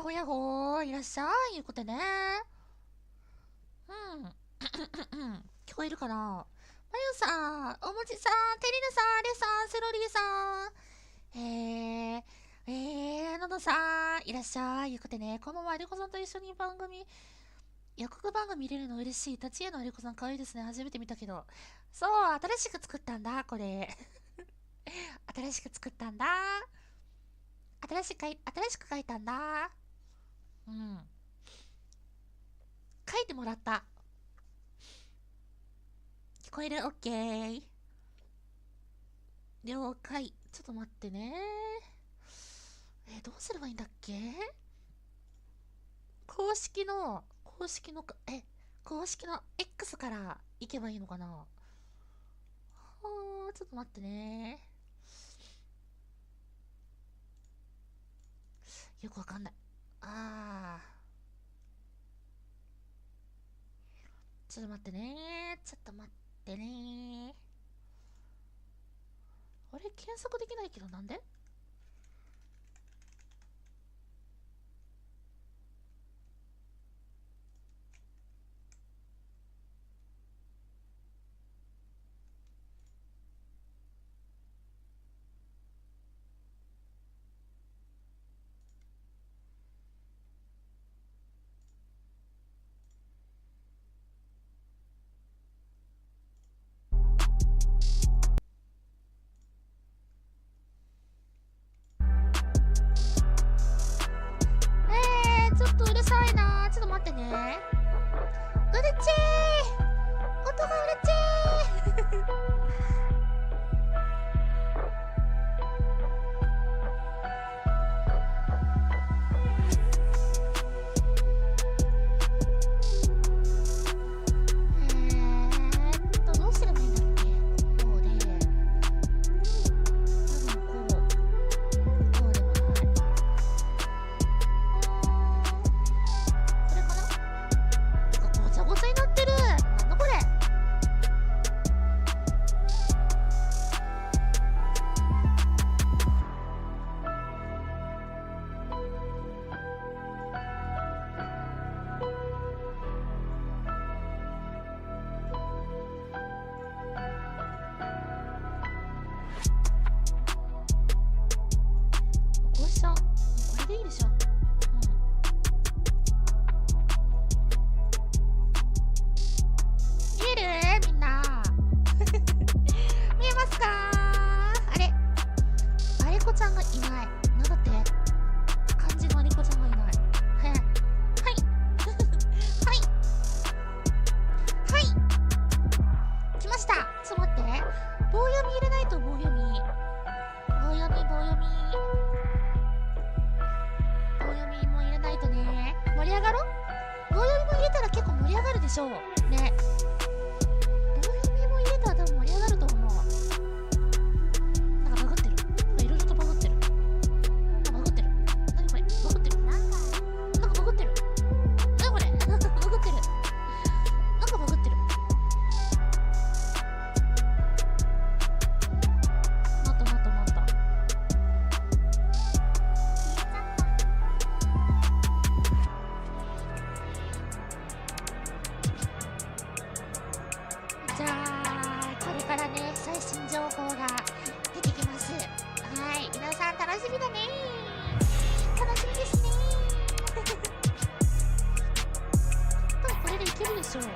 やほやほー、いらっしゃい、いうことね。聞こえるかな。まゆさん、おもちさん、テリナさん、レさん、セロリーさん、ののさん、いらっしゃい、いうことね。こんばんは、リコさんと一緒に予告番組見れるの嬉しい。立ち絵のリコさん、かわいいですね。初めて見たけど。そう、新しく作ったんだ、これ。新しく作ったんだ。新しく書いたんだ。書いてもらった。聞こえる？オッケー。了解。ちょっと待ってね。どうすればいいんだっけ？公式の X から行けばいいのかな？ちょっと待ってね。よくわかんない。ちょっと待ってね。あれ、検索できないけど、なんで？ちょっとうるさいな。ちょっと待ってね。うるちー！音がうるちー！どうすればいいんだっけ？こうで、こうでもない。これかな？なんかごちゃごちゃになってる。なんだこれ？こうしちゃう。これでいいでしょ。見える？みんな。見えますか？あれこちゃんがいない。なんだって？漢字のあれこちゃんがいない。はい。来ました。ちょっと待って。棒読み入れないと、棒読みも入れないとね。盛り上がろう。棒読みも入れたら結構盛り上がるでしょう。ね。棒読みも入れたら多分盛り上がると思う。なんかバグってる。いろいろとバグってる。何これ？バグってる。なんかバグってる。何これ？バグってる。なんかバグってる。なった。じゃあ、これからね、最新情報が出てきます。はい、皆さん楽しみだね。楽しみですね。多分これでいけるでしょう。ね。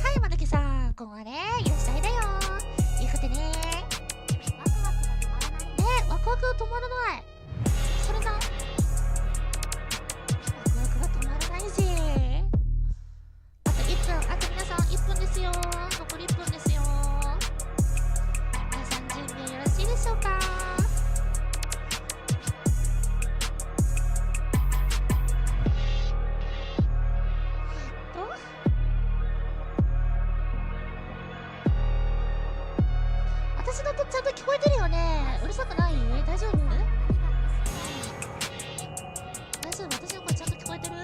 はい、まぬけさん、今後はね、いらっしゃいだよ。いうことね。ワクワクが止まらない。それな。ワクワクが止まらないぜ。あと1分。皆さん1分ですよ。残り1分ですよ。皆さん準備はよろしいでしょうか？私の音ちゃんと聞こえてるよね。うるさくない？大丈夫？丈夫？私の声ちゃんと聞こえてる？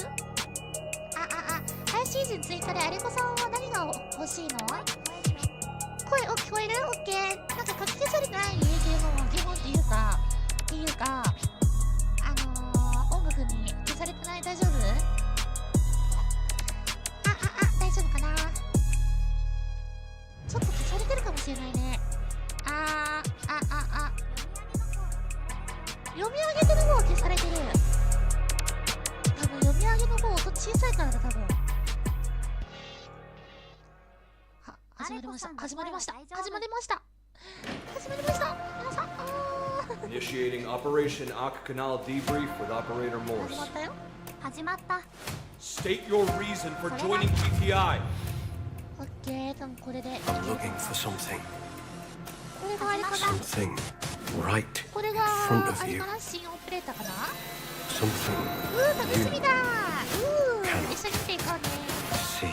配信時ツイッターでアレコさんは何が欲しいの？声聞こえる？オッケー。なんか書き消されてないゲームっていうか音楽に消されてない？大丈夫？大丈夫かな？ちょっと消されてるかもしれないね。読み上げてる方は消されてる。多分読み上げの方音小さいからだ、多分。始まりました。皆さん。Initiating Operation Canal Debrief with Operator Morse. 始まった。State your reason for joining GTI. オッケー、多分これで。Looking for something. これがあれかな。Something right これが in front あ of れ you. かな、新オペレーターかな。 Something 楽しみだ。一緒に見ていこうね。 see.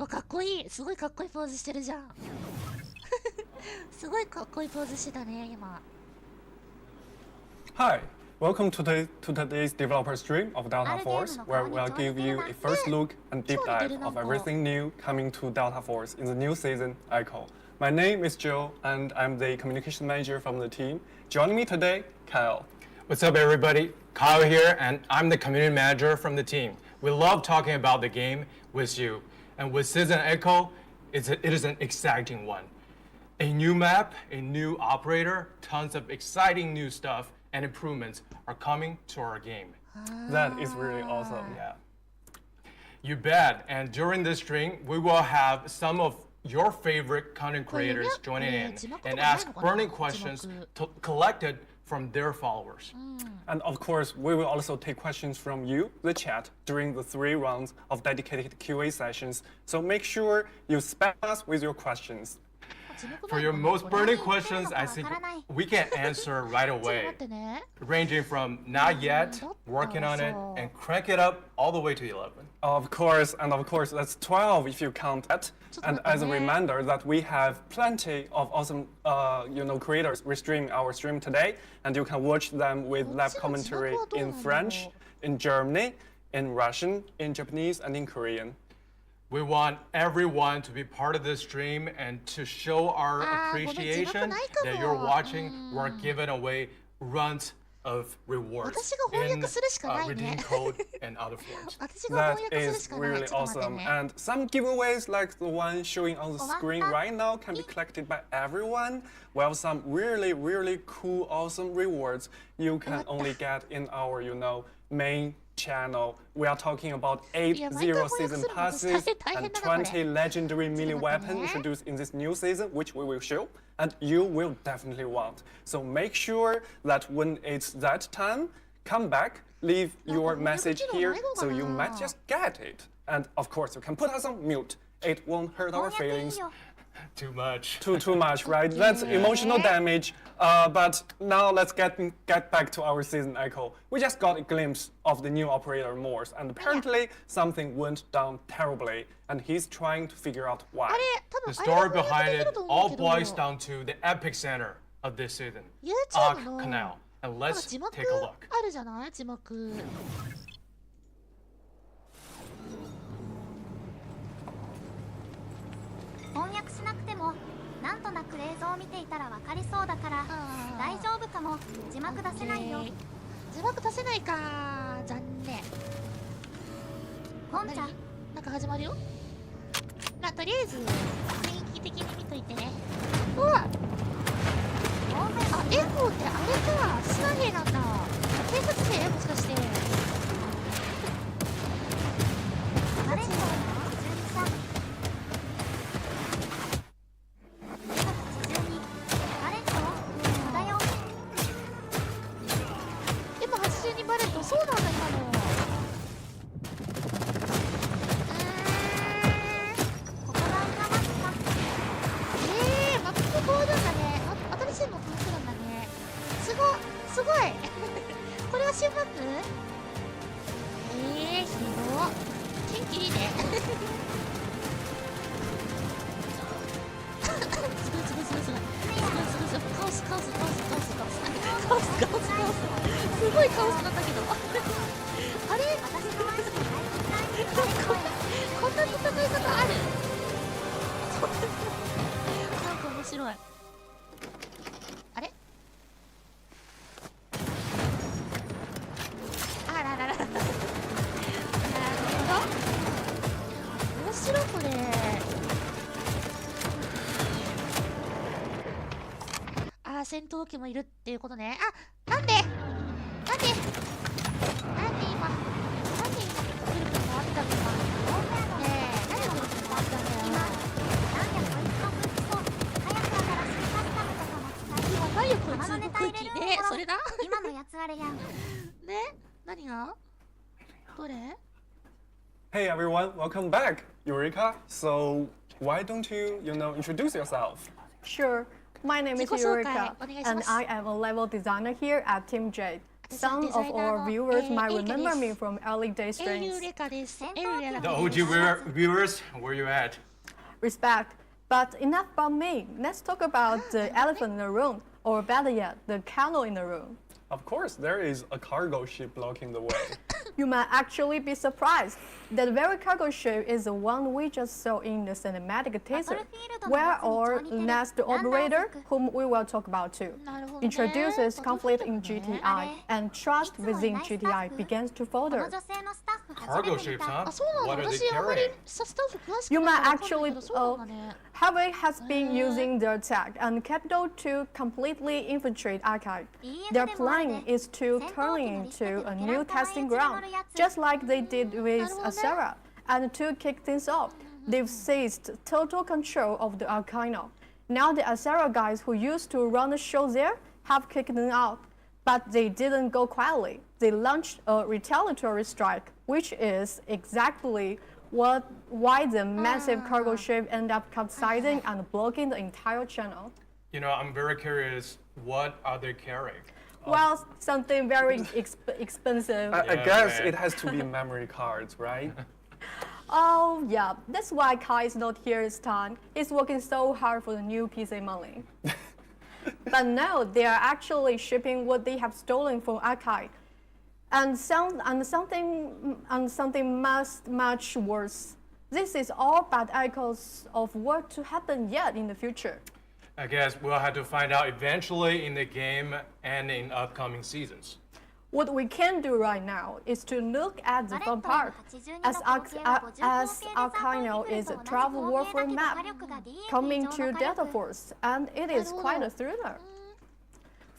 かっこいい。すごいかっこいいポーズしてるじゃん。すごいかっこいいポーズしてたね、今。Hi, welcome to today's developer stream of Delta Force, where we'll give you a first look and deep dive of everything new coming to Delta Force in the new season, Echo. My name is Joe, and I'm the communication manager from the team. Joining me today, Kyle. What's up, everybody? Kyle here, and I'm the community manager from the team. We love talking about the game with you. And with Season Echo, it is an exciting one. A new map, a new operator, tons of exciting new stuff and improvements are coming to our game. That is really awesome. Yeah. You bet. And during this stream, we will have some of your favorite content creators joining in and ask burning questions collected from their followers. And of course, we will also take questions from you, the chat, during the 3 rounds of dedicated QA sessions. So make sure you spam us with your questions. For your most burning questions, I think we can answer right away. Ranging from not yet, working on it, and crank it up all the way to 11. Of course, that's 12 if you count that. And as a reminder that we have plenty of awesome, creators restreaming our stream today, and you can watch them with live commentary in French, in Germany, in Russian, in Japanese, and in Korean. We want everyone to be part of this stream and to show our appreciation that you're watching. We're giving away runs of rewards in redeem code and other forms. That is really awesome. And some giveaways like the one showing on the screen right now can be collected by everyone, while some really, really cool, awesome rewards you can only get in our, main channel. We are talking about 8 zero-season passes and 20 legendary melee weapons introduced in this new season, which we will show, and you will definitely want. So make sure that when it's that time, come back, leave your message here, so you might just get it. And of course, you can put us on mute. It won't hurt our feelings. Too much. Too much, right? That's emotional damage. But now let's get back to our season Echo. We just got a glimpse of the new operator Morse, and apparently something went down terribly, and he's trying to figure out why. The story behind it all boils down to the epic center of this season, Canal. And let's take a look. あるじゃない？字幕。翻訳しなくてもなんとなく映像を見ていたら分かりそうだから大丈夫かも。字幕出せないよ。字幕出せないか。残念。ポンちゃんなんか始まるよ。まあとりあえず雰囲気的に見といてね。うわっ、エコーってあれか、スナ兵なんだ。警察兵もしかして。あれそうなんだ、今の。ここがマップか。マップ変わるんだね。新しいマップが来るんだね。すごい。これは新マップ？白これ。あ、戦闘機もいるっていうことね。あ、なんで今、なんで今、ぐるぐる回ったのか。ねえ、何がぐるぐる回ったんだよ。何よこいつの空気ね、それだ。今のやつあれやん。ね、何が？どれ？ Hey everyone, welcome back, Eureka. So why don't you, introduce yourself? Sure. My name is 自己紹介 Eureka, お願いします。 and I am a level designer here at Team Jade. 私は Some デザ of イナー our の viewers might エリカ remember で me す。 from early day エリ streams. レカです。エリレカ The で OG す。 viewers, where you at? Respect. But enough about me. Let's talk about the elephant in the room, or better yet, the camel in the room. Of course, there is a cargo ship blocking the way. You might actually be surprised. That very cargo ship is the one we just saw in the cinematic teaser, where our next operator, whom we will talk about too, なるほどね。 introduces まあ conflict どういう in ことね。 GTI, and trust within GTI begins to この falter. 女性のスタッフ初 Cargo めて見 ships, た。 huh? あ、そうな What の？ are they 私あんまり carrying? スタッフ詳しく You ない might からわかんないけ actually ど、そうなんだね。 Harvey has been using their tech and capital to completely infiltrate Archive. Their plan is to turn into a new testing ground, just like they did with Asera. And to kick things off, they've seized total control of the Arcana. Now the Asera guys who used to run the show there have kicked them out. But they didn't go quietly. They launched a retaliatory strike, which is exactly why the massive cargo ship ended up capsizing and blocking the entire channel. I'm very curious, what are they carrying? Well, something very expensive. I Yeah, guess man. it has to be memory cards, right? Oh, yeah, that's why Kai is not here this time. He's working so hard for the new PC money. But no, they are actually shipping what they have stolen from Akai. And something much worse. This is all bad echoes of what to happen yet in the future. I guess we'll have to find out eventually in the game and in upcoming seasons. What we can do right now is to look at the fun part. As Arcano is a travel warfare map coming to Delta Force, and it is quite a thriller.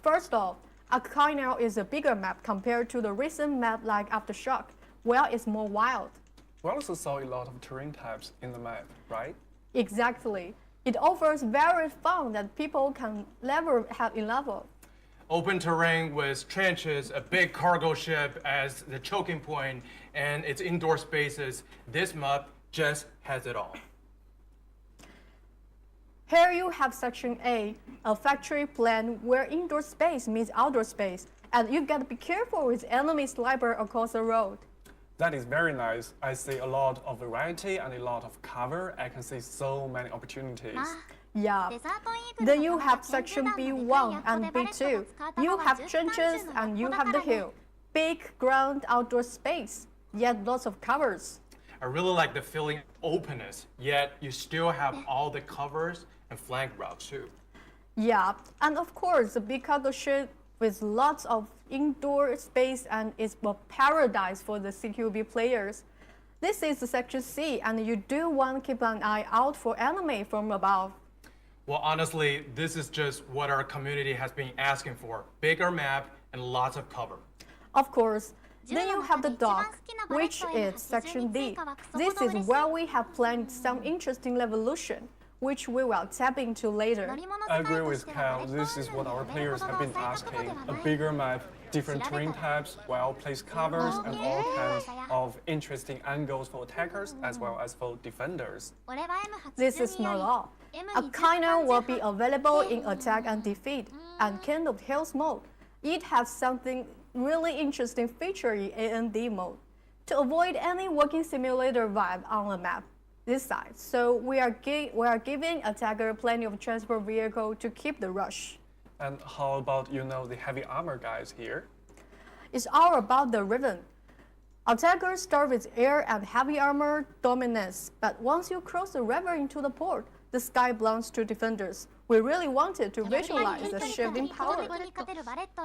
First off, Arcano is a bigger map compared to the recent map like Aftershock, where it's more wild. We also saw a lot of terrain types in the map, right? Exactly. It offers various fun that people can never have enough of. Open terrain with trenches, a big cargo ship as the choking point, and its indoor spaces. This map just has it all. Here you have Section A, a factory plan where indoor space meets outdoor space, and you gotta be careful with enemy sniper across the road. That is very nice. I see a lot of variety and a lot of cover. I can see so many opportunities. Yeah. Then you have Section B1 and B2. You have trenches and you have the hill. Big ground outdoor space, yet lots of covers. I really like the feeling of openness, yet you still have all the covers and flank routes too. Yeah, and of course the big cargo ship with lots of indoor space and is a paradise for the CQB players. This is the Section C, and you do want to keep an eye out for anime from above. Well, honestly, this is just what our community has been asking for. Bigger map and lots of cover. Of course, then you have the dock, which is Section D. This is where we have planned some interesting revolution, which we will tap into later. I agree with Kyle. This is what our players have been asking. A bigger map, different terrain types, well-placed covers, and all kinds of interesting angles for attackers as well as for defenders. This is not all. Arcana will be available in attack and defeat, and kind of health mode. It has something really interesting feature in A&D mode, to avoid any walking simulator vibe on the map this side. So we are giving attacker plenty of transport vehicle to keep the rush. And how about, the heavy armor guys here? It's all about the rhythm. Attackers start with air and heavy armor dominance, but once you cross the river into the port, the sky belongs to defenders. We really wanted to visualize the shift in power.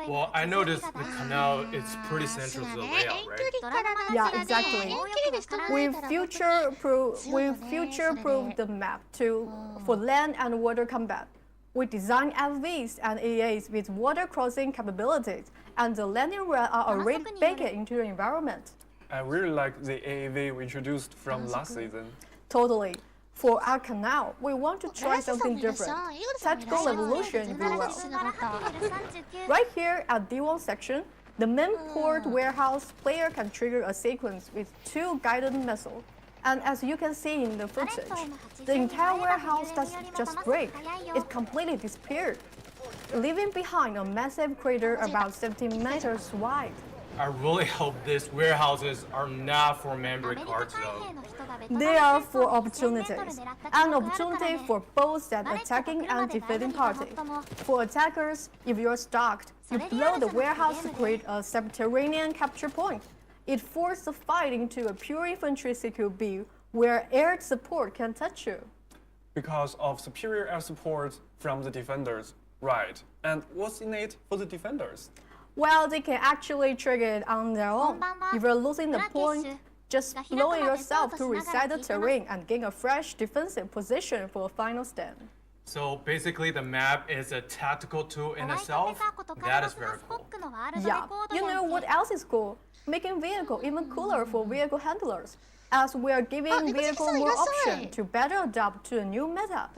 Well, I noticed the canal is pretty central to the layout, right? Yeah, exactly. We future-proof the map for land and water combat. We designed FVs and AAs with water crossing capabilities, and the landing rail are already baked into the environment. I really like the AAV we introduced from last season. Totally. For our canal, we want to try something different. Tactical evolution, if you will. Right here at D1 section, the main port warehouse player can trigger a sequence with 2 guided missiles. And as you can see in the footage, the entire warehouse doesn't just break, it completely disappeared, leaving behind a massive crater about 17 meters wide. I really hope these warehouses are not for memory cards though. They are for opportunities, an opportunity for both the attacking and defending party. For attackers, if you're stalked, you blow the warehouse to create a subterranean capture point. It forces the fight into a pure infantry CQB where air support can touch you. Because of superior air support from the defenders, right? And what's in it for the defenders? Well, they can actually trigger it on their own. If you're losing the point, just blow it yourself to reset the terrain and gain a fresh defensive position for a final stand. So basically the map is a tactical tool in itself. That is very cool. Yeah, you know what else is cool? Making vehicle even cooler for vehicle handlers, as we are giving vehicle more option to better adapt to a new meta.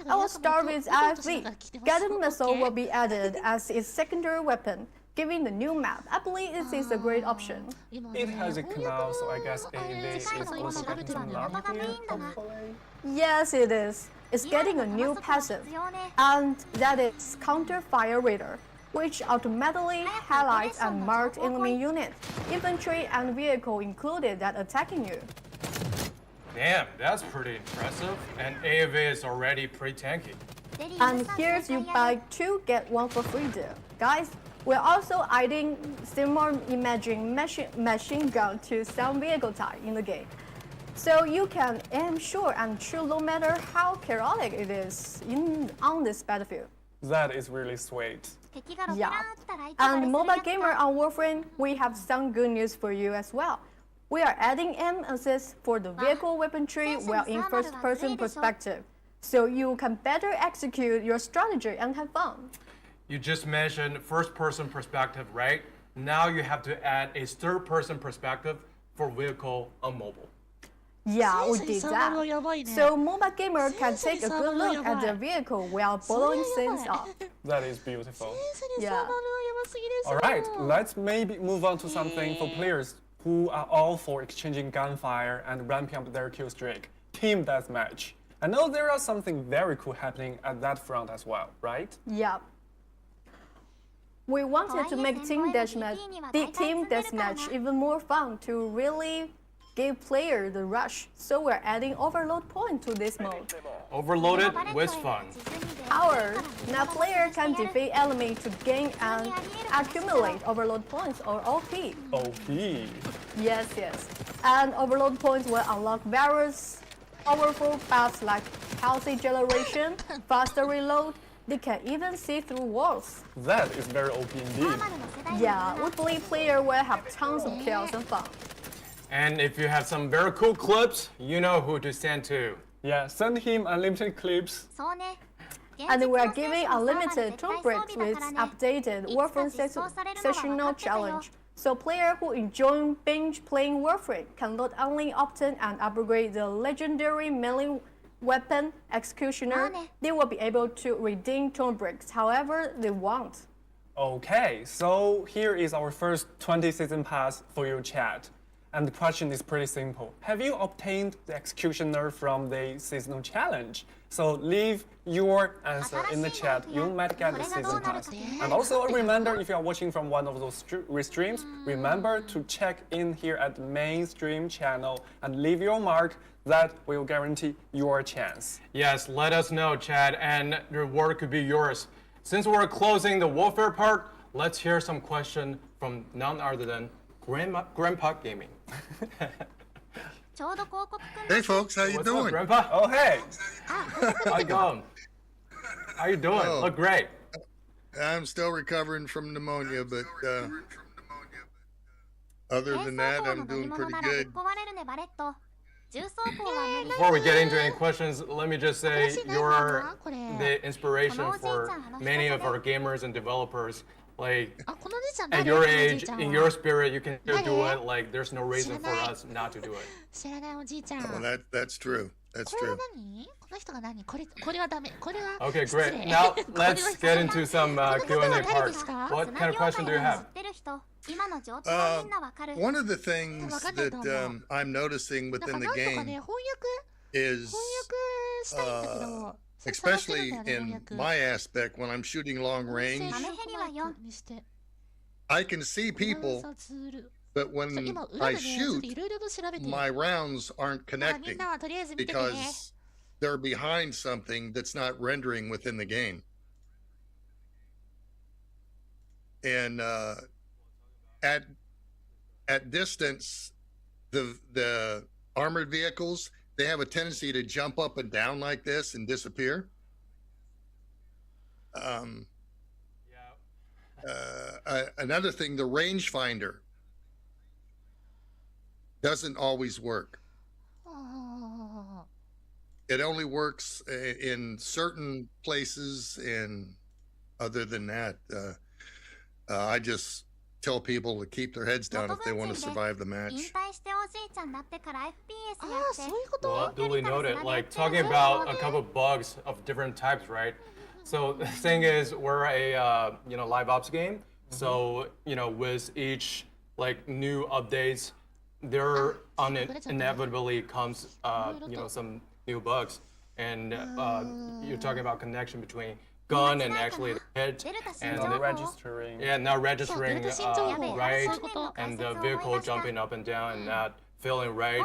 I will start with IFV. Guided missile will be added as its secondary weapon, giving the new map. I believe this is a great option. It has a canal, so I guess AAV is also getting some love here, hopefully. Yes, it is. It's getting a new passive, and that is counter fire radar, which automatically highlights and marks enemy units, infantry and vehicle included that attacking you. Damn, that's pretty impressive. And AAV is already pretty tanky. And here's you buy 2 get 1 for free deal. Guys, we're also adding similar imaging machine gun to some vehicle type in the game. So you can aim short and shoot no matter how chaotic it is on this battlefield. That is really sweet. Yeah. And mobile gamer on Warframe, we have some good news for you as well. We are adding aim assist for the vehicle weaponry while in first-person perspective, so you can better execute your strategy and have fun. You just mentioned first-person perspective, right? Now you have to add a third-person perspective for vehicle on mobile. Yeah, we did that. So mobile gamer can take a good look at their vehicle while following scenes up. That is beautiful. Yeah. Alright, let's maybe move on to something for players who are all for exchanging gunfire and ramping up their kill streak. Team deathmatch. I know there are something very cool happening at that front as well, right? Yeah. We wanted to make team deathmatch even more fun to really give player the rush, so we're adding overload point to this mode. Overloaded with fun. Power. Now player can defeat enemy to gain and accumulate overload points or OP. OP. Yes. And overload points will unlock various powerful buffs like healthy generation, faster reload. They can even see through walls. That is very OP indeed. Yeah, we believe player will have tons of kills and fun. And if you have some very cool clips, you know who to send to. Yeah, send him unlimited clips. And we are giving unlimited turn breaks with updated Warframe sessional challenge. So players who enjoy binge playing Warframe can not only obtain and upgrade the legendary melee weapon Executioner, they will be able to redeem turn breaks however they want. Okay, so here is our first 20 season pass for your chat. And the question is pretty simple. Have you obtained the Executioner from the seasonal challenge? So leave your answer in the chat. You might get the season pass. And also a reminder, if you are watching from one of those restreams, remember to check in here at the main stream channel and leave your mark. That will guarantee your chance. Yes, let us know, Chad, and the reward could be yours. Since we're closing the warfare part, let's hear some question from none other than Grandpa Gaming. ちょうど広告くん Hey folks, how you What's up, doing? Grandpa? Oh, hey. How you going? How you doing? Oh. Look great. I'm still recovering from pneumonia, but other than that, I'm doing pretty good. Before we get into any questions, let me just say you're the inspiration for many of our gamers and developers. Like あ、この姉ちゃん at 誰 your このおじい age, ちゃん in は your spirit, you can still do 誰 it. Like there's no reason for us not to do it. 知らないおじいちゃん。 Well, that's true. That's これは true. 何？この人が何？これはダメ。これは Okay, 失礼 great. Now これは let's get into some Q&A 誰 part. ですか？ What kind of question do you have? One of the things that I'm noticing なんか within なん the とか game ね、翻訳 is, したいんだけど、それ探して especially るんだよね、翻 in 訳。 my aspect, when I'm shooting long 音声 range, 入力にして I can see アナウン people, サーツール but そう when 今裏 I でね、ちょっ shoot, といろいろと調べてる。 my rounds aren't まあみん connecting なはとりあえず見ててね。 because they're behind something that's not rendering within the game. And at distance, the armored vehicles, they have a tendency to jump up and down like this and disappear. Another thing, the rangefinder doesn't always work. あ It only works in certain places, and other than that, I just tell people to keep their heads down if they want to survive the 引 match. 退しておじいちゃんになってから FPS あやってそういうこと Well, duly noted. Like talking about a couple of bugs of different types, right? So the thing is, we're a live ops game. So with each like new updates, there inevitably comes some new bugs, and you're talking about connection between gun and actually the head, and Not registering. yeah, not registering right, そういうこと and the vehicle jumping up and down and not feeling right.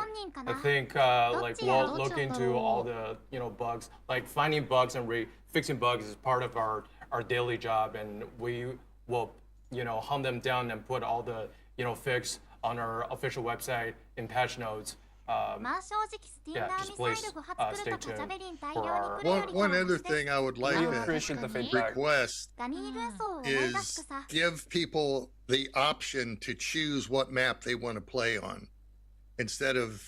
I think like we'll look into all the bugs, like finding bugs and fixing bugs is part of our daily job, and we will hunt them down and put all the fix on our official website in patch notes. まあ正直スティンガ Yeah, ー just ミサイ please ル5発来ると stay かジャベ tuned リン大 for 量に our 来るより One か other は thing I would like We to appreciate the feedback. request ガニー軍曹を思い出す is くさ give people the option to choose what map they want to play on instead of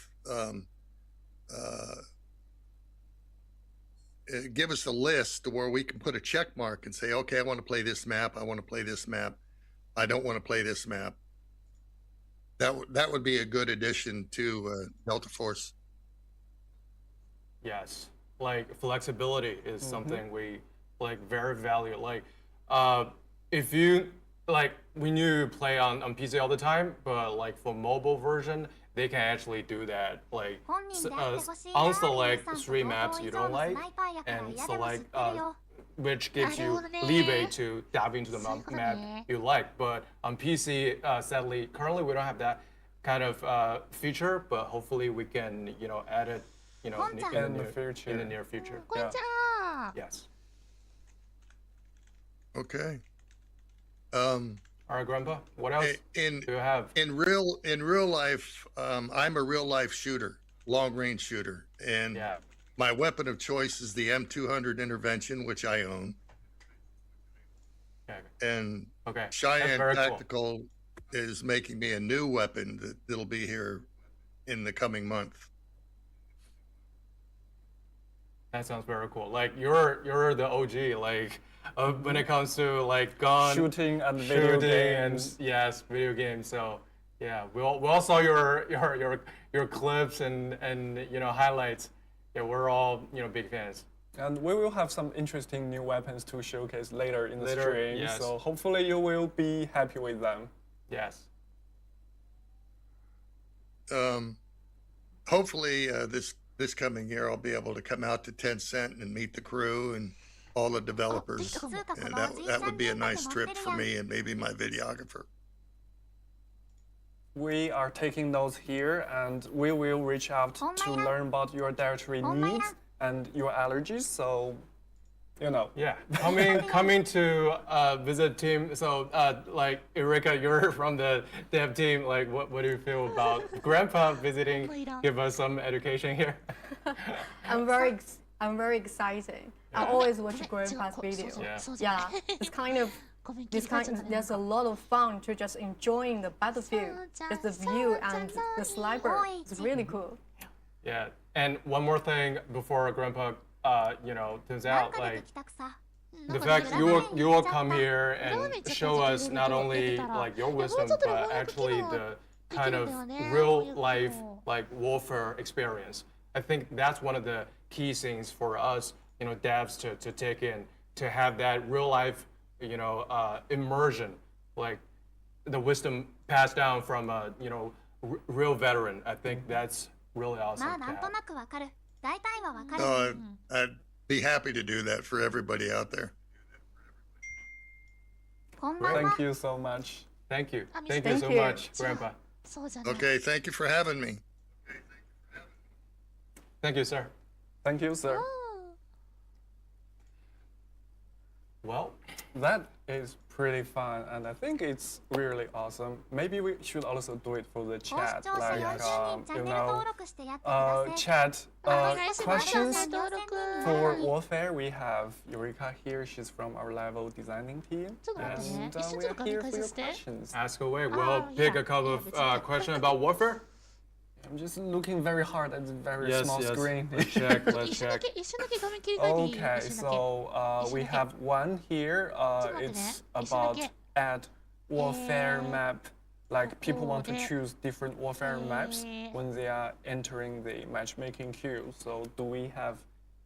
give us a list where we can put a check mark and say, okay, I want to play this map, I want to play this map, I don't want to play this map. That would be a good addition to Delta Force. Yes, like flexibility is something we like very value. Like, if you like, we knew play on PC all the time, but like for mobile version, they can actually do that. Like, 本人であってほしいな unselect 皆さんと three 同 maps 等 you 以上 don't のス like ナイパーやから and 嫌でも知っ select てるよ which gives you なるほどね。 leeway to dive into the そういうことね。 map you like. But on PC, sadly, currently we don't have that kind of feature. But hopefully we can, add it, in the near future. こんにちは Yes. Okay. All right, Grandpa. What else In do you have? in real life, I'm a real life shooter, long range shooter, and Yeah. my weapon of choice is the M200 Intervention, which I own, Okay. and Okay. That's Cheyenne very cool. Tactical is making me a new weapon that'll be here in the coming month. That sounds very cool. Like you're the OG. Like when it comes to like gun Shooting and video shooting games. and yes, video games. So yeah, we all saw your clips and highlights. Yeah, we're all big fans. And we will have some interesting new weapons to showcase later in the Later, stream. yes. So hopefully you will be happy with them. Yes. Hopefully, this coming year, I'll be able to come out to Tencent and meet the crew and all the developers. And that would be a nice trip for me and maybe my videographer. We are taking notes here, and we will reach out to learn about your dietary needs and your allergies. So you know. Yeah, coming to visit team. So like Eureka, you're from the dev team. Like, what do you feel about Grandpa visiting? Give us some education here. I'm very excited. I always watch Grandpa's video. Yeah, it's kind of there's a lot of fun to just enjoying the battlefield. Just the view and the sniper. It's really cool. Yeah, and one more thing before Grandpa, turns out, like, the fact you will come here and show us not only like your wisdom, but actually the kind of real life like warfare experience. I think that's one of the key things for us, devs to take in, to have that real life, immersion, like the wisdom passed down from a, real veteran. I think that's really awesome. まあなんとなくわかる。大体はわかる。 No, I'd be happy to do that for everybody out there. こんばんは。 Thank you so much. Thank you. Thank Thank you so you. much, Grandpa. そうじゃない Okay, thank you for having me. Thank you, sir. Thank you, sir. Well, That is pretty fun, and I think it's really awesome. Maybe we should also do it for the ご視 chat, 聴者 like 40人チャンネル登録してやってください。 chat お願いします questions 登録 for warfare. We have Eureka here. She's from our level designing team, ちょっと待ってね and 一緒に we ちょっ are と here 解 for your 説して questions. ask away. We'll yeah, pick a couple yeah, of questions about warfare. I'm just looking very hard at the very Yes, small yes. screen. Let's check. 一 Let's 瞬だ check. け画面切り替えていい Okay, 一瞬だけ so we have one here. It's about add warfare map. Like people want to choose different warfare maps when they are entering the matchmaking queue. So do we have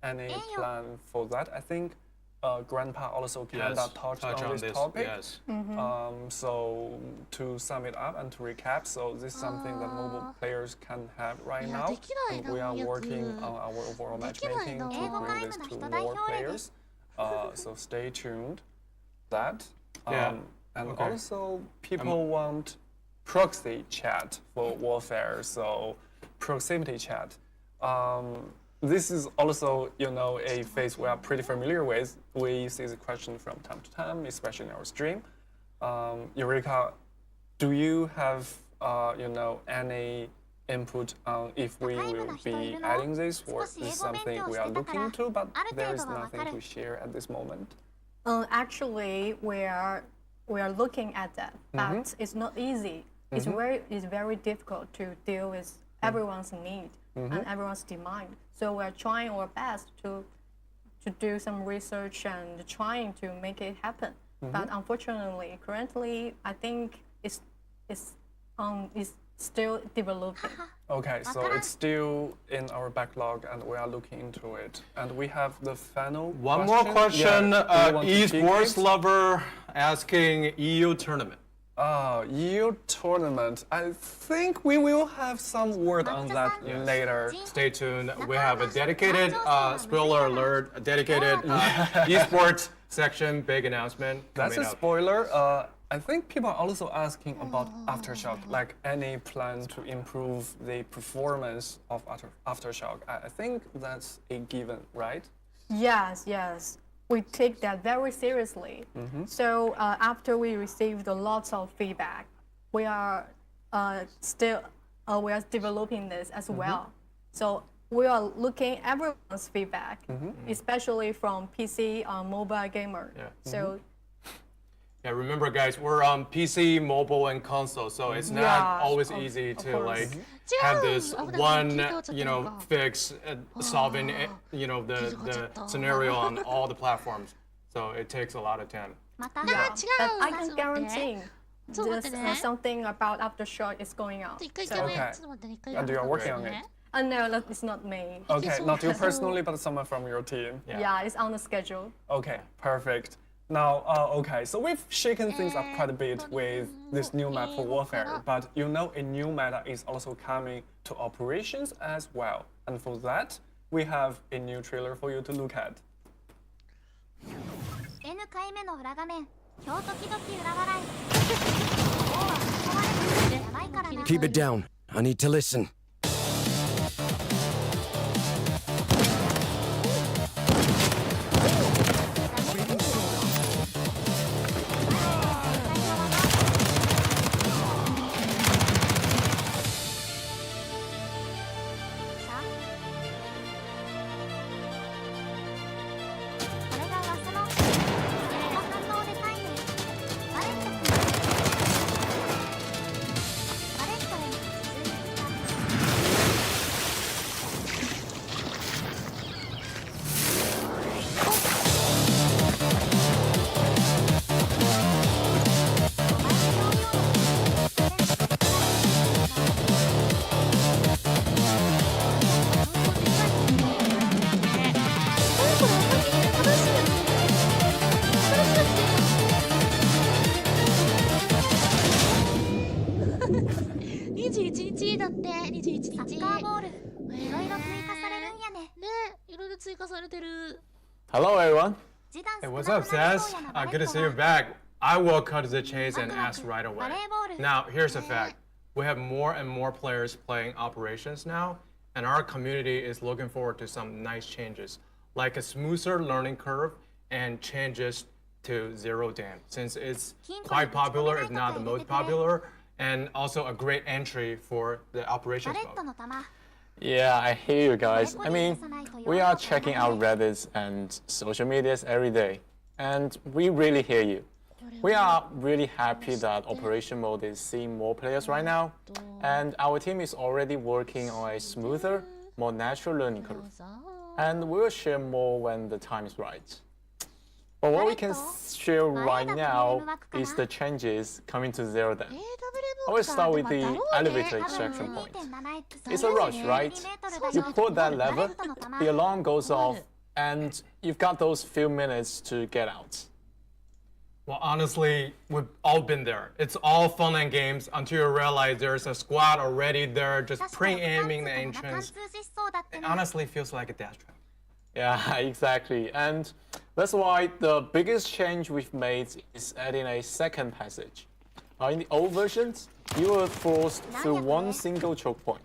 any plan for that? I think Grandpa also kind Yes, of touched on this topic. Yes. So to sum it up and to recap, so this is something that mobile players can have right now. And we are working on our overall matchmaking to bring this to more players. So stay tuned. That. Yeah. And Okay. also people want proxy chat for warfare, so proximity chat. This is also, a phase we are pretty familiar with. We see the question from time to time, especially in our stream. Eureka, do you have, any input on if we will be adding this, or is this something we are looking into, but there is nothing to share at this moment? Actually, we are looking at that, but it's not easy. It's very difficult to deal with everyone's need and everyone's demand. So we're trying our best to do some research and trying to make it happen. But unfortunately, currently, I think it's still developing. Okay, so it's still in our backlog and we are looking into it. And we have the final One more question. Yeah, do you want to Esports pick it? lover asking EU tournament. EU tournament. I think we will have some word on that later. Stay tuned. We have a dedicated, spoiler alert, a dedicated esports section, big announcement That's coming a up. spoiler. I think people are also asking about Aftershock, like any plan to improve the performance of Aftershock. I think that's a given, right? Yes. We take that very seriously. So after we received lots of feedback, we are developing this as well. So we are looking at everyone's feedback, especially from PC, mobile gamer. Yeah. So Yeah, remember guys, we're on PC, mobile, and console, so it's not Yeah, always of easy to course. like have this one, Yeah. fix solving, the scenario on all the platforms. So it takes a lot of time. また yeah, 違 but う I can guarantee ちょっと待ってね something about Aftershock is going on. 一回 So, 画面 Okay. ちょっと待ってね一回 And you are working on it. no, it's not me. Okay, not you personally, but someone from your team. Yeah, it's on the schedule. Okay, perfect. Now, okay, so we've shaken things up quite a bit with this new map for warfare, but a new meta is also coming to operations as well. And for that, we have a new trailer for you to look at. N 回目の裏画面今日時々裏笑い王は囲まれてるやばいからな Keep it down. I need to listen. ル追加されてる。 Hello, everyone. 示談 Hey, 少 what's な up, くなり Saz? そうやなバレ Good ッ to ト see you が back. I will cut to the chase and なんと ask な right く away. バレーボール Now, here's a fact. We have more and more players playing operations now, and our community is looking forward to some nice changes, like a smoother learning curve and changes to zero dam, since it's quite popular, if not the most popular, and also a great entry for the バ operations レット mode. の球 Yeah, I hear you guys. I mean, we are checking out Reddits and social medias every day, and we really hear you. We are really happy that Operation Mode is seeing more players right now, and our team is already working on a smoother, more natural learning curve. And we'll share more when the time is right. But what we can share right now is the changes coming to Zero Dam. I will start with the elevator extraction point. It's a rush, right? You pull that lever, the alarm goes off, and you've got those few minutes to get out. Well, honestly, we've all been there. It's all fun and games until you realize there's a squad already there just 確かに pre-aiming the 貫通とか entrance. 貫通しそうだって It ね honestly feels like a death trap. Yeah, exactly. And that's why the biggest change we've made is adding a second passage. In the old versions, you were forced through one single choke point.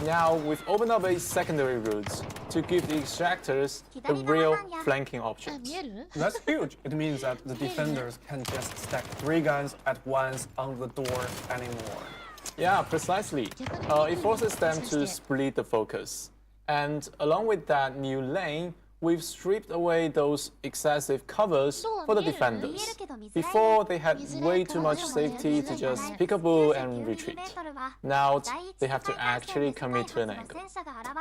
Now, we've opened up a secondary route to give the extractors the real flanking あ、 options. 見える？ That's huge. It means that the defenders can just stack 3 guns at once on the door anymore. Yeah, precisely. It forces them to split the focus. And along with that new lane, we've stripped away those excessive covers for the defenders. Before, they had way too much safety to just pick a bull and retreat. Now, they have to actually commit to an angle.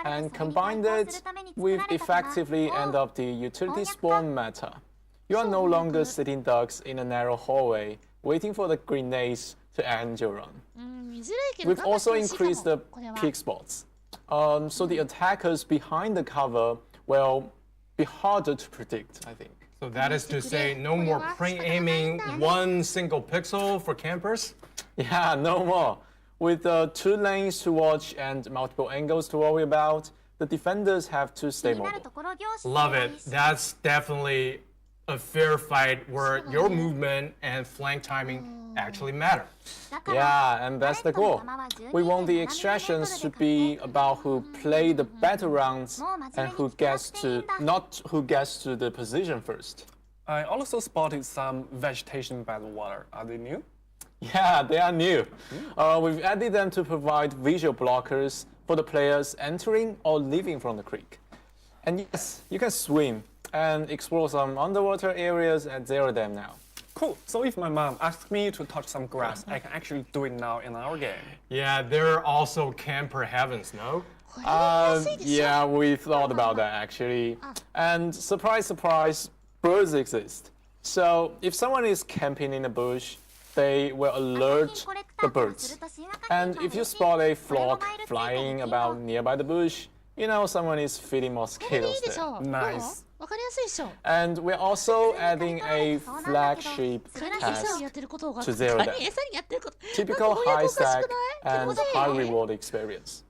And combined it, we've effectively ended up the utility spawn meta. You are no longer sitting ducks in a narrow hallway, waiting for the grenades to end your run. 見づらいけど We've also 我慢してほしいか increased も the これは peak spots. So the attackers behind the cover will be harder to predict, I think. So that is to say, no more pre-aiming one single pixel for campers? Yeah, no more. With 2 lanes to watch and multiple angles to worry about, the defenders have to 気 stay になる mobile. ところ凝視 Love it. That's definitely a fair fight where your movement and flank timing actually matter. Yeah, and that's the goal. We want the extractions to be about who play the better rounds and who gets to, not who gets to the position first. I also spotted some vegetation by the water. Are they new? Yeah, they are new. We've added them to provide visual blockers for the players entering or leaving from the creek. And yes, you can swim and explore some underwater areas at Zero Dam now. Cool. So if my mom asks me to touch some grass, I can actually do it now in our game. Yeah, there are also camper heavens, no? これは安いでしょ Yeah, we thought about that actually. And surprise, surprise, birds exist. So if someone is camping in a bush, they will alert the birds. And if you spot a flock flying about nearby the bush, you know someone is feeding これでいい mosquitoes でし there. ょ Nice. わかりやすいでしょ And we're also adding a flagship カニ餌 task, にやってることが to zero カ that. ニ餌にやってること typical なんか high おかしくない stack 気持 and ちいい high reward experience.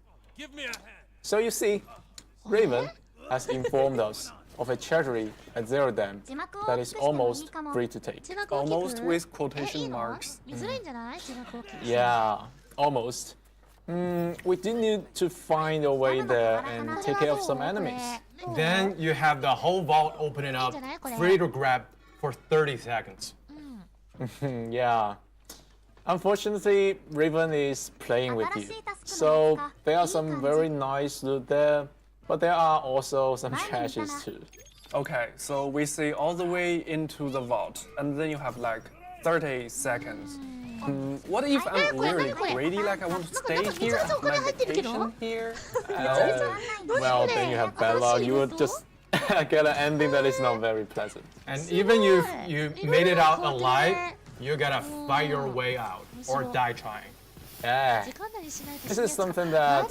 So you see, Raven has informed us of a treasury at Zero Dam that is almost free to take. 字幕大きく Almost with え、いい quotation の marks. 見づらいんじゃない字幕大きく Yeah, almost. We did need to find a way there and take care of some enemies. Then you have the whole vault opening up, free to grab for 30 seconds. Yeah. Unfortunately, Raven is playing with you. So there are some very nice loot there, but there are also some trashes too. Okay, so we see all the way into the vault, and then you have like 30 seconds. What if I'm really greedy, like I want to stay here, have my vacation here? Well, then you have bad luck. You would just get an ending that is not very pleasant. And even if you made it out alive, you gotta fight your way out or die trying. Yeah. 時間内にしないと This is something that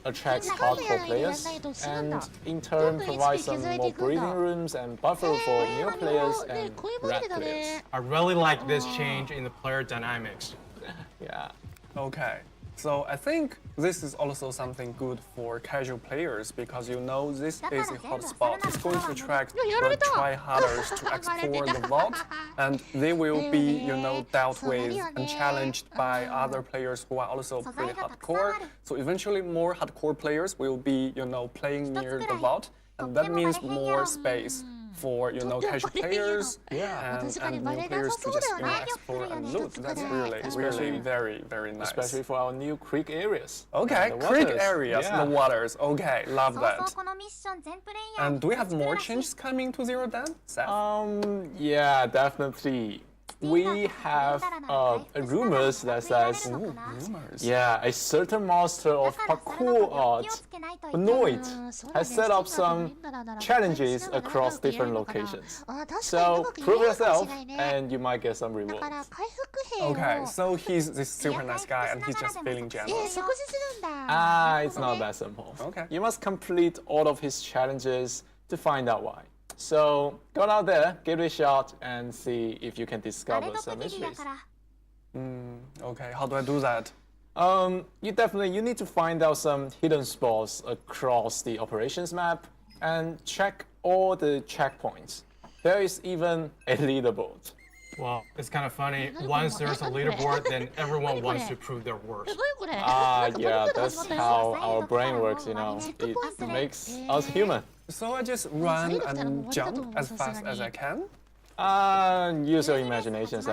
attracts hardcore players and in turn provides some more breathing rooms and buffer for new players ね and こういうモデ rat ルだ players. ね I really like this change in the player dynamics. Yeah. Okay, So I think this is also something good for casual players because you know this is a hotspot. It's going to attract the try-harders to explore the vault, and they will be, dealt with and challenged by other players who are also pretty hardcore. So eventually, more hardcore players will be, playing near the vault, and that means more space for casual players and new players to just explore and loot. That's really very, very nice. Especially for our new creek areas. Okay, creek areas, the waters. Okay, love that. And do we have more changes coming to Zero Dan? Seth? Yeah, definitely. We have rumors that says, a certain master of parkour art, Benoit, has set up some challenges across different locations. So prove yourself, and you might get some rewards. Okay, so he's this super nice guy, and he's just feeling generous. It's not that simple. Okay. You must complete all of his challenges to find out why. So go out there, give it a shot, and see if you can discover some mysteries. Okay, how do I do that? You need to find out some hidden spots across the operations map and check all the checkpoints. There is even a leaderboard. Well, it's kind of funny. Once there's a leaderboard, then everyone wants to prove their worth. Yeah, that's how our brain works, It makes us human. So I just run and jump as fast as I can? Use your imaginations,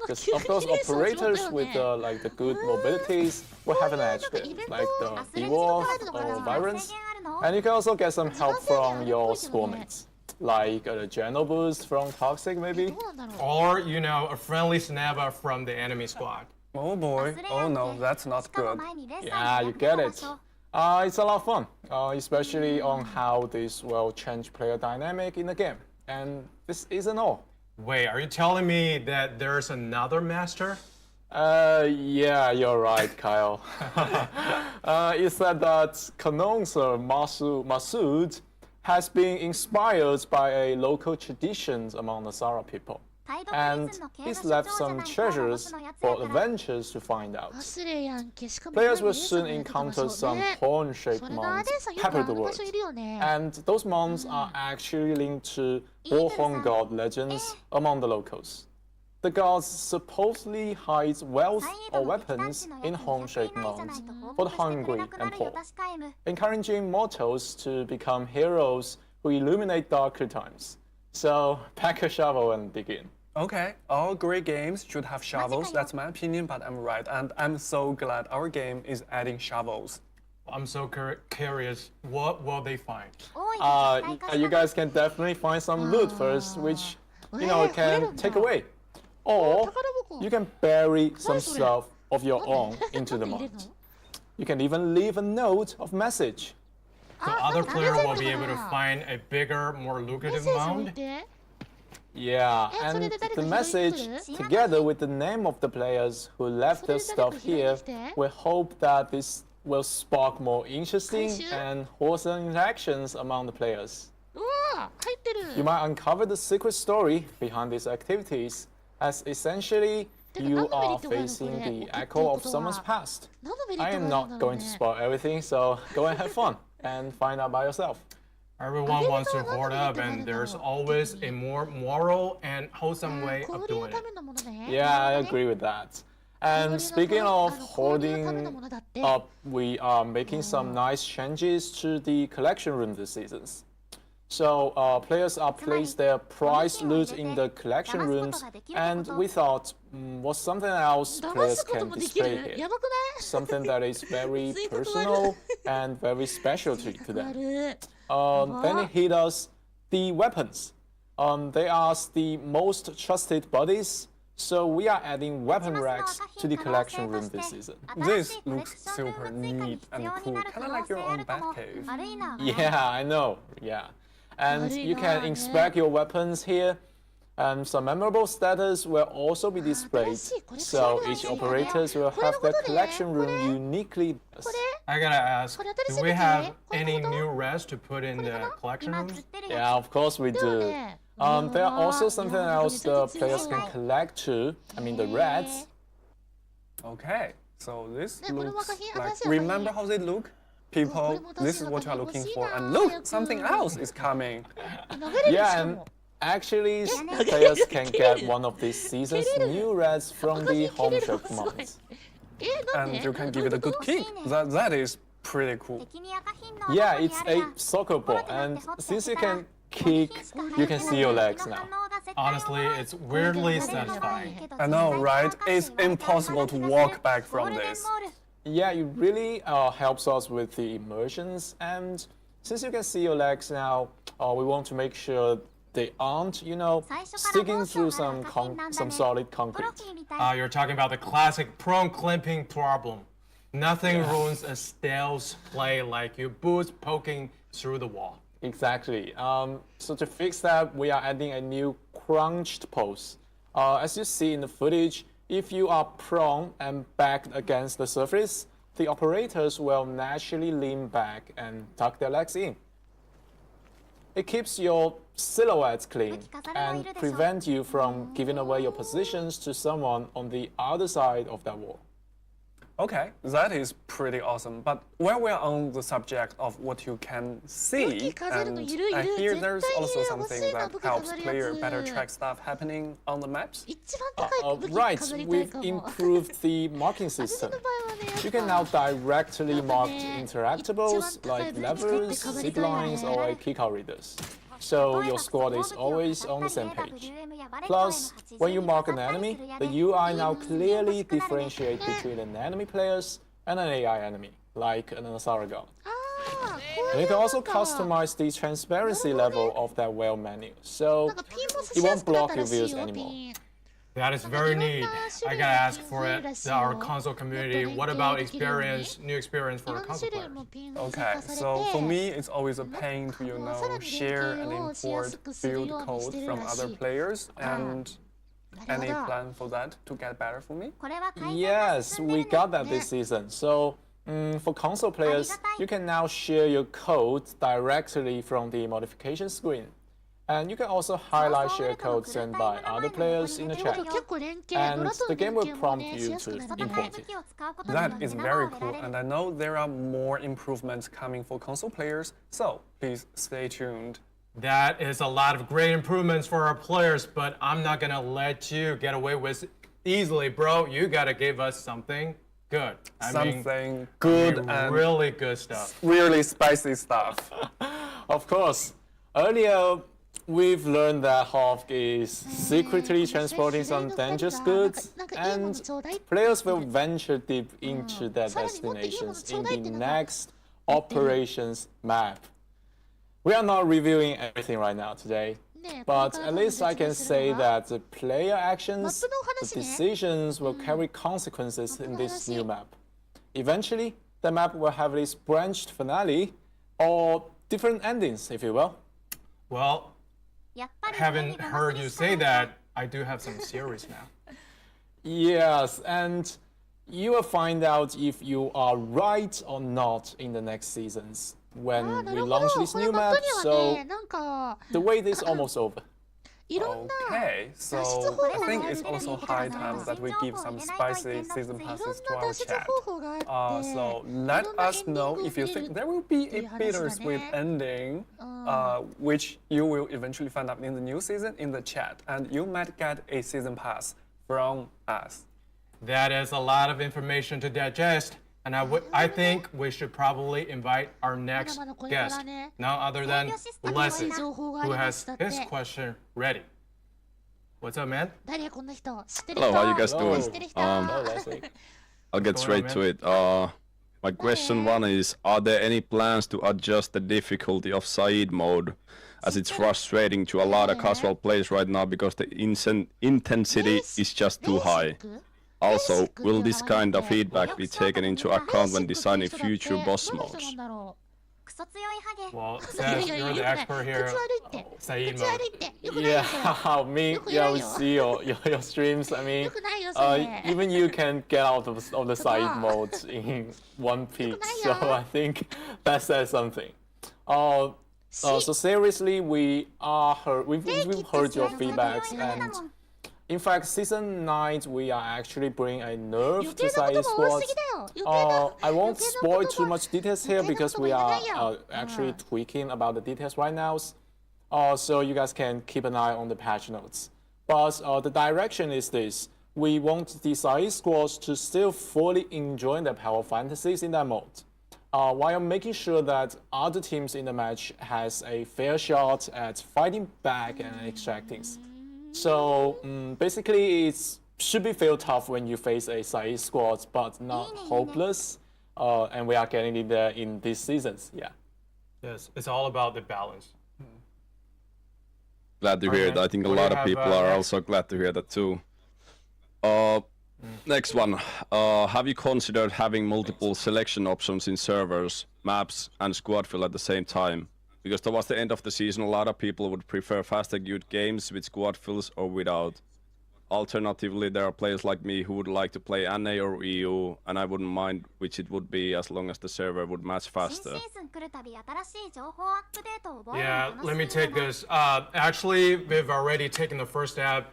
because of course operators with the good mobilities will have an edge there, like the evolve or vibrance, and you can also get some help from your squadmates, like a general boost from Toxic maybe, Or, a friendly snapper from the enemy squad. Oh boy, oh no, that's not good. Yeah, you get it. It's a lot of fun, especially on how this will change player dynamic in the game. And this isn't all. Wait, are you telling me that there's another master? Yeah, you're right, Kyle. It said that Canonser Masood has been inspired by a local traditions among the Sara people. And he's left some treasures for adventurers to find out. Players will soon encounter some horn-shaped mons peppered the world. And those mons are actually linked to Warhorn god legends among the locals. The gods supposedly hide wealth or weapons in horn-shaped mons for the hungry and poor, encouraging mortals to become heroes who illuminate darker times. So pack a shovel and dig in. Okay, all great games should have shovels, that's my opinion, but I'm right, and I'm so glad our game is adding shovels. I'm so curious. What will they find? You guys can definitely find some loot first, which, can take away. Or you can bury some stuff of your own into the mud. You can even leave a note of message. So other player will be able to find a bigger, more lucrative mound? Yeah, and the message, together with the name of the players who left their stuff here, we hope that this will spark more interesting and wholesome interactions among the players. You might uncover the secret story behind these activities, as essentially you are facing the echo of someone's past. I am not going to spoil everything, so go and have fun and find out by yourself. Everyone wants to hoard up, and there's always a more moral and wholesome way of doing it. Yeah, I agree with that. And speaking of hoarding up, we are making some nice changes to the collection room this season. So players are placed their prized loot in the collection rooms, and we thought, what's something else players can display here? Something that is very personal and very special to them. Then it hit us the weapons. They are the most trusted buddies, so we are adding weapon racks to the collection room this season. This looks super neat and cool, kind of like your own Batcave. Yeah, I know, yeah. And you can inspect your weapons here. Some memorable status will also be displayed, so each operators will have their collection room uniquely. I gotta ask, do we have any new reds to put in the collection rooms? Yeah, of course we do. There are also something else the players can collect too. I mean the reds. Okay, So this ね、この looks 若品 like, 新しい若品 remember how they look? People, this is what you are looking for. And look, something else is coming. 投げれるし Yeah, か and も actually, players can get one of this season's new reds from the home shop commands. なんで And you can give it a good kick. That is pretty cool. 敵に赤品の Yeah, ど it's こにある a や soccer ball, and since you can kick, you can see your legs now. Honestly, it's weirdly satisfying. I know, right? It's impossible to walk back from this. Yeah, it really helps us with the immersions, and since you can see your legs now, we want to make sure they aren't, sticking through some solid concrete. You're talking about the classic prone clipping problem. Nothing ruins a stale's play like your boots poking through the wall. Exactly. So to fix that, we are adding a new crunched pose. As you see in the footage, if you are prone and backed against the surface, the operators will naturally lean back and tuck their legs in. It keeps your silhouette clean and prevents you from giving away your positions to someone on the other side of that wall. Okay, that is pretty awesome. But while we're on the subject of what you can see, and I hear there's also something that helps player better track stuff happening on the maps. 一番高い武器 Right, 飾りたい we've かも improved the marking 私 system. の場合はね You can now directly mark interactables like levers, zip lines, or keycard readers. So your squad is always on the same page. Plus, when you mark an enemy, the UI now clearly differentiates between an enemy players and an AI enemy, like an Asaragon. ああ And you can also customize the transparency level of that whale menu, so なんかピンも差 it しや won't すくなっ block た your らしい views よ anymore. ピン That is very neat. I gotta ask for it. Our console community. What about new experience い for ろ our んな console 種類 players? のピンが追加 Okay, されて so for me, it's always a pain to, さらに share 連 and 携をしや import すくする build ように code してる from らし other い players. And なる any ほど plan for that to get better for me? Yes, we got that this season. So for console players, you can now share your code directly from the modification screen. And you can also highlight share code sent by other players in the で chat. も結構連携 And ドラと the の game 連 will 携も prompt ねし you やすく to なるね import it. That is very cool, and I know there are more improvements coming for console players, so please stay tuned. That is a lot of great improvements for our players, but I'm not gonna let you get away with it easily, bro. You gotta give us something good. Something good and really good stuff. really spicy stuff. Of course, earlier we've learned that Hawk is secretly transporting some dangerous goods, and players will venture deep into their destinations in the next operations map. We are not reviewing everything right now today, but at least I can say that the player actions, the decisions will carry consequences in this new map. Eventually, the map will have this branched finale, or different endings, if you will. Well, やっぱり haven't heard you say that. I do have some series now. Yes, and you will find out if you are right or not in the next seasons when ああな we るほ launch ど this これ new マッ map. プには So ねなんか the wait is almost over. いろんな Okay, so 脱出方 I 法が think ある it's っていう also ことか high な time that we give some spicy season いろんな passes to 脱 our 出 chat. 方法があって So い let ろんな us エンディン know グを if you 見れる think there will be ってい a う話だ bittersweet ね ending, which you will eventually find out in the new season in the chat, and you might get a season pass from us. That is a lot of information to digest, and I think we should probably invite our next guest, none other than Leslie, who has his question ready. What's up, man? 誰この人知ってる Hello, 人 how you guys doing? 知ってる人 Hello, Leslie. I'll get straight to it. My question one is, are there any plans to adjust the difficulty of Said mode, as it's frustrating to a lot of casual players right now because the intensity is just too high? Also, will this kind of feedback be taken into account when designing future boss modes? なんだろ クソ強いハゲ Well, since you're the expert here, 口悪いって Saeed 口 mode. 悪いってよくないよ Yeah, me, yeah, we see your streams. I mean, よくないよそれ even you can get out of the side mode in one peak. So I think that says something. So seriously, we've heard your feedbacks, and In fact, season 9 we are actually bringing a nerf 余 to 計な言 Saeed 葉多 squads. すぎだよ。余計な I won't 余計な spoil 言 too 葉 much details here 余計な because こと we 言え are ないよ。 actually tweaking about the details right now. So you guys can keep an eye on the patch notes. But the direction is this. We want the Saeed squads to still fully enjoy the power fantasies in that mode, while making sure that other teams in the match has a fair shot at fighting back and extracting. So basically, it should be feel tough when you face a Saeed squad, but not hopeless. And we are getting it there in these seasons. Yeah. Yes, it's all about the balance. Glad to hear it. I think a What do lot you of have, people are next? also glad to hear that too. Next one. Have you considered having multiple selection options in servers, maps, and squad fill at the same time? Because towards the end of the season, a lot of people would prefer faster queued games with squad fills or without. Alternatively, there are players like me who would like to play NA or EU, and I wouldn't mind which it would be as long as the server would match 新 faster. シーズン来るたび新しい情報アップデートを覚える Yeah, の楽し let み me だ take な this. Actually, we've already taken the first step,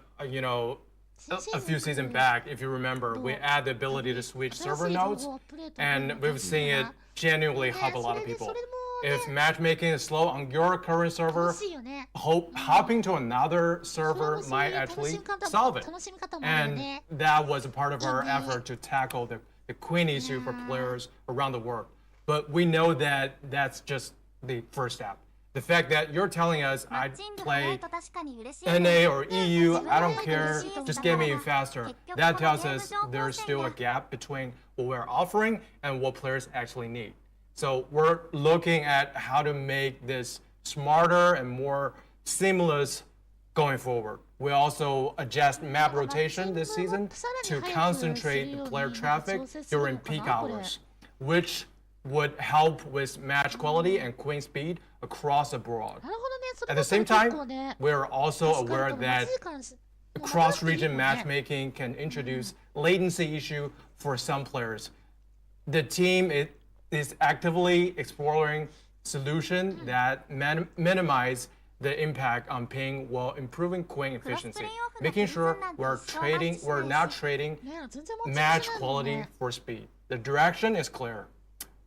a few seasons back, if you remember. We add the ability to switch server nodes, and we've seen it genuinely help a lot of people. If matchmaking is slow on your current server, 楽しいよね。 hopping to another server might actually solve it. 楽しみ方もある And ね。 that was a part of our effort to tackle the queen issue for players around the world. But we know that that's just the first step. The fact that you're telling us マ I ッチングが早 play いと確かに嬉しいよね NA or EU, I don't care, just get me in faster. That tells us there's still a gap between what we're offering and what players actually need. So we're looking at how to make this smarter and more seamless going forward. We also adjust map rotation this season to concentrate the player traffic during peak hours, which would help with match quality and queen speed across the board. なるほどね。それ At だ the ったら same time, 結構ね。 we're also 確か aware にま that ずいからし cross-region もう分かっていいよね matchmaking can introduce latency issue for some players. The team is actively exploring solution that minimize the impact on ping while improving queen efficiency, making sure we're not trading ね全然間違い match ないもん quality ね。 for speed. The direction is clear.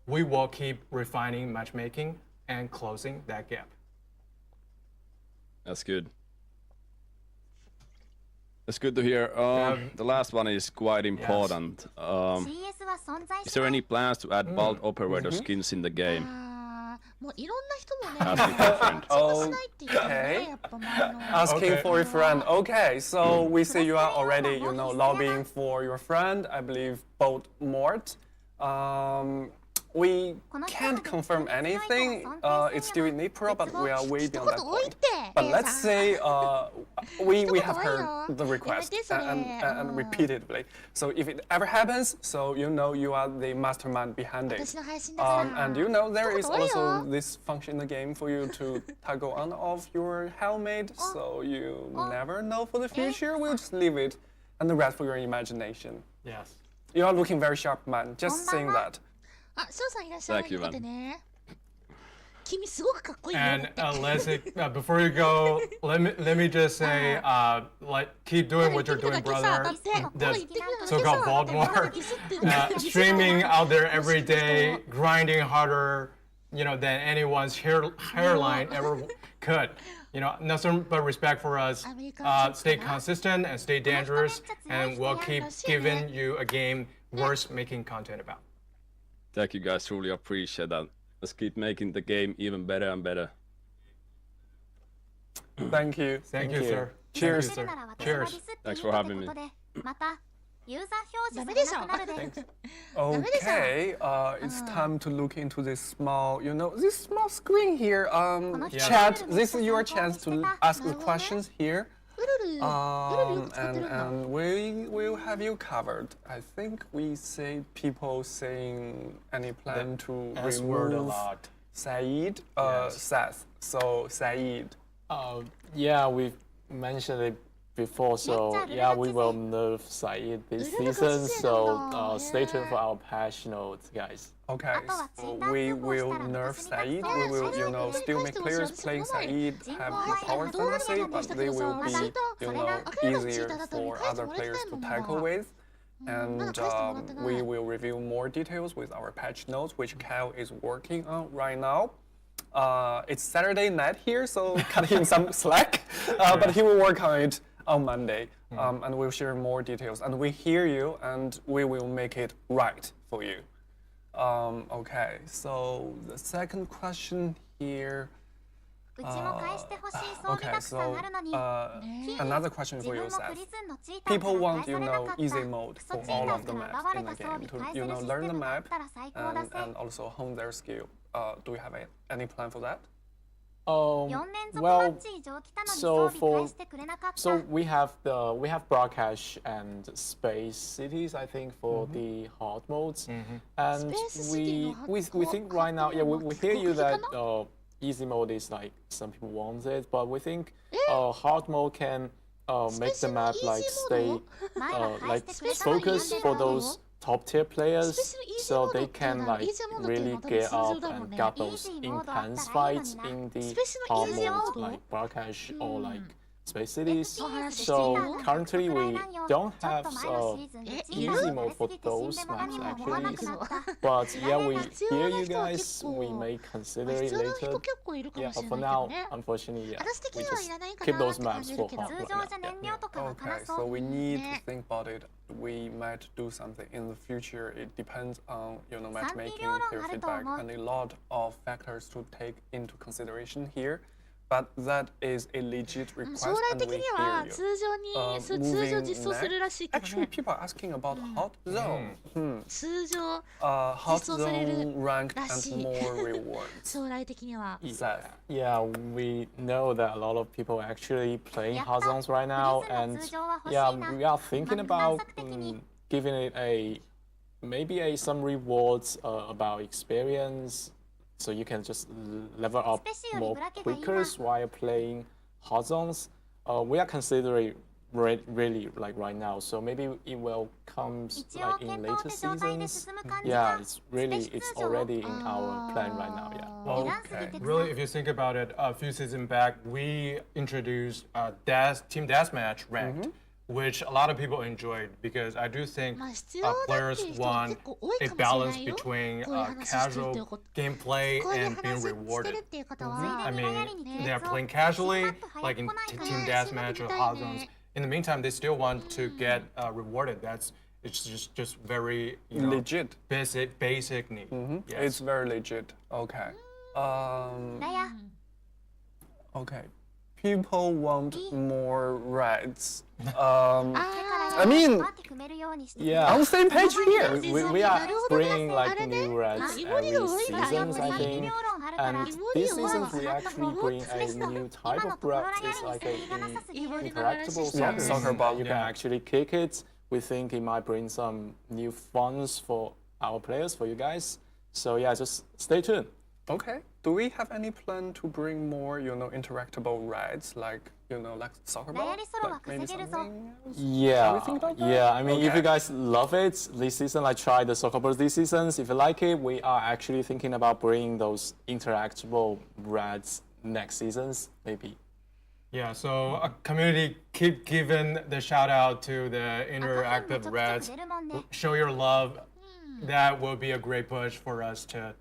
We will keep refining matchmaking and closing that gap. That's good. That's good to hear. The last one is quite important. CS は存在 Is し there ない any plans to add vault operator skins in the game? あーもういろんな人もね、 As a different. しないっていうね、やっぱ前の。 Asking Okay. for a friend. Okay, so we see you are already, lobbying for your friend. I believe both Mort. We can't confirm anything. It's still in April, but we are waiting on that 一言多いっ point. て。 But let's say we have 一言多いよ。 heard the request やめてそれ。 and repeatedly. So if it ever happens, so you are the mastermind behind it. 私の配信だから。 And there is 一言多いよ。 also this function in the game for you to toggle on off your helmet, so you never know for the future. We'll just leave it and the rest for your imagination. Yes. You are looking very sharp, man. Just saying that. あ、翔さんいらっしゃい。 Thank you, 見てね。君すごくかっこいいよ。 And before you go, let me just say, keep doing what you're doing, brother. The so-called Baltimore, streaming out there every day, grinding harder, than anyone's hairline ever could. Nothing but respect for us. Stay consistent and stay dangerous, and we'll keep giving you a game worth making content about. Thank you guys, truly appreciate that. Let's keep making the game even better and better. Thank you. Thank you, sir. Cheers. Thank you, sir. なら私が Cheers. ディスっていい Thanks って for こ having me. とで、またユーザー表ダメでしょ。示されなくなるで。 Okay, it's time to look into this small, this small screen here. Yeah. Chat, this is your chance to ask the questions here. うるる。うるるを使ってるんだ。 And we will have you covered. I think we see people saying any plan to S word a remove lot. Saeed, Yes. Seth. So Saeed. Yeah, we've mentioned it before, so yeah, we will nerf Saeed this season, so stay tuned for our patch notes, guys. Okay, so we will nerf Saeed. We will, still make players playing Saeed have the power fantasy, but they will be, easier for other players to tackle with. And we will review more details with our patch notes, which Kyle is working on right now. It's Saturday night here, so cut him some slack, but he will work on it on Monday, and we'll share more details. And we hear you, and we will make it right for you. Okay, so the second question here. Okay, so another question for you, Seth. People want, easy mode for all of the maps in the game to, learn the map and also hone their skill. Do we have any plan for that? Well, so we have broadcast and space cities, I think, for the hard modes, and we think right now, we hear you that easy mode is like some people want it, but we think hard mode can make the map like stay focus for those top tier players, so they can like really get up and get those intense fights in the hard mode like broadcast or like space cities. So currently we don't have easy mode for those maps actually, but yeah, we hear you guys, we may consider it later. Yeah, but for now, unfortunately, yeah, we just keep those maps for hard right now. Okay, so we need to think about it. We might do something in the future. It depends on matchmaking, player feedback, and a lot of factors to take into consideration here. But that is a legit request, and we hear you. Moving next, actually, people are asking about hot zone. Hot zone ranked and more rewards. Yeah, we know that a lot of people are actually playing hot zones right now, and yeah, we are thinking about giving it maybe some rewards about experience. So you can just level up more quicker while playing hot zones. We are considering really like right now, so maybe it will come like in later seasons. Yeah, it's already in our plan right now. Yeah. Okay. Really, if you think about it, a few seasons back, we introduced Team Deathmatch ranked, which a lot of people enjoyed, because I do think players want a balance between casual gameplay and being rewarded. I mean, they're playing casually, like in Team Deathmatch or Hot Zones. In the meantime, they still want to get rewarded. It's just very legit, basic need. Yes. It's very legit. Okay. Okay. People want more rides. I mean, yeah, on the same page here. We are bringing like new rides every season, I think. And this season we actually bring a new type of ride. It's like a interactable soccer ball. You can actually kick it. We think it might bring some new funds for our players, for you guys. So yeah, just stay tuned. Okay. Do we have any plan to bring more, interactable rides like soccer ball? Like maybe something else? Yeah. I mean, Okay. if you guys love it this season, like try the soccer ball this season. If you like it, we are actually thinking about bringing those interactable rides next seasons, maybe. Yeah, so a community keep giving the shout out to the interactive reds. Show your love. That will be a great push for us to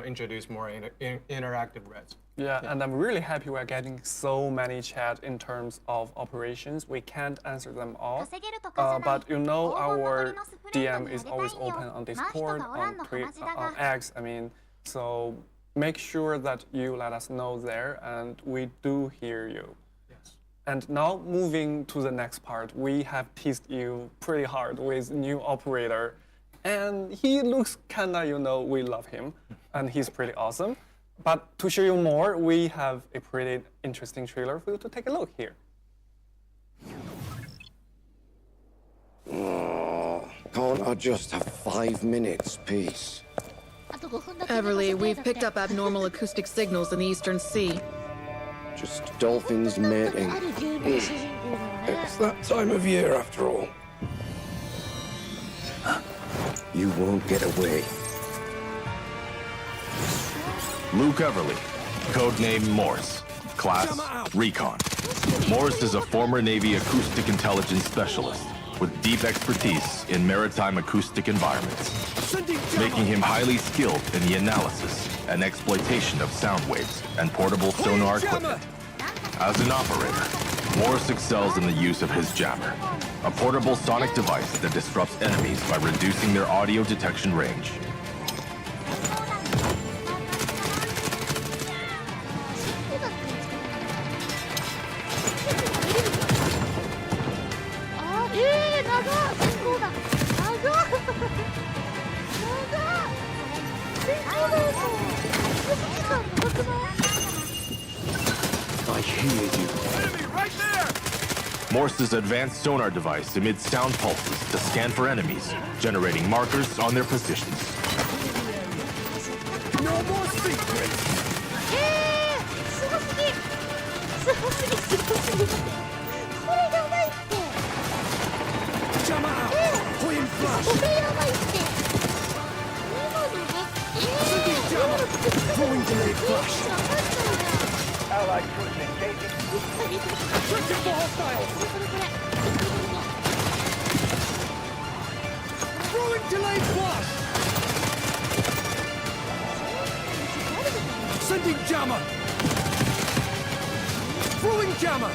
introduce more interactive reds. Yeah, and I'm really happy we're getting so many chat in terms of operations. We can't answer them all, but our DM is always open on Discord, on X, so make sure that you let us know there, and we do hear you. Yes. And now moving to the next part, we have teased you pretty hard with new operator. And he looks kinda, we love him, and he's pretty awesome. But to show you more, we have a pretty interesting trailer for you to take a look here. Can't I just have 5 minutes, peace? Everly, we've picked up abnormal acoustic signals in the Eastern Sea. Just dolphins mating. It's that time of year after all. You won't get away. Luke Everly, codename Morse, class Recon. Morse is a former Navy acoustic intelligence specialist with deep expertise in maritime acoustic environments, making him highly skilled in the analysis and exploitation of sound waves and portable sonar equipment. As an operator, Morse excels in the use of his jammer, a portable sonic device that disrupts enemies by reducing their audio detection range. I hear you. Enemy right there! Morse's advanced sonar device emits sound pulses to scan for enemies, generating markers on their positions. No more secrets. Jammer out. Point flash. Sending jammer. Throwing delayed flash. Allied cruiser engaging. Tracking for hostiles. Throwing delayed flash. Sending jammer. Throwing jammer.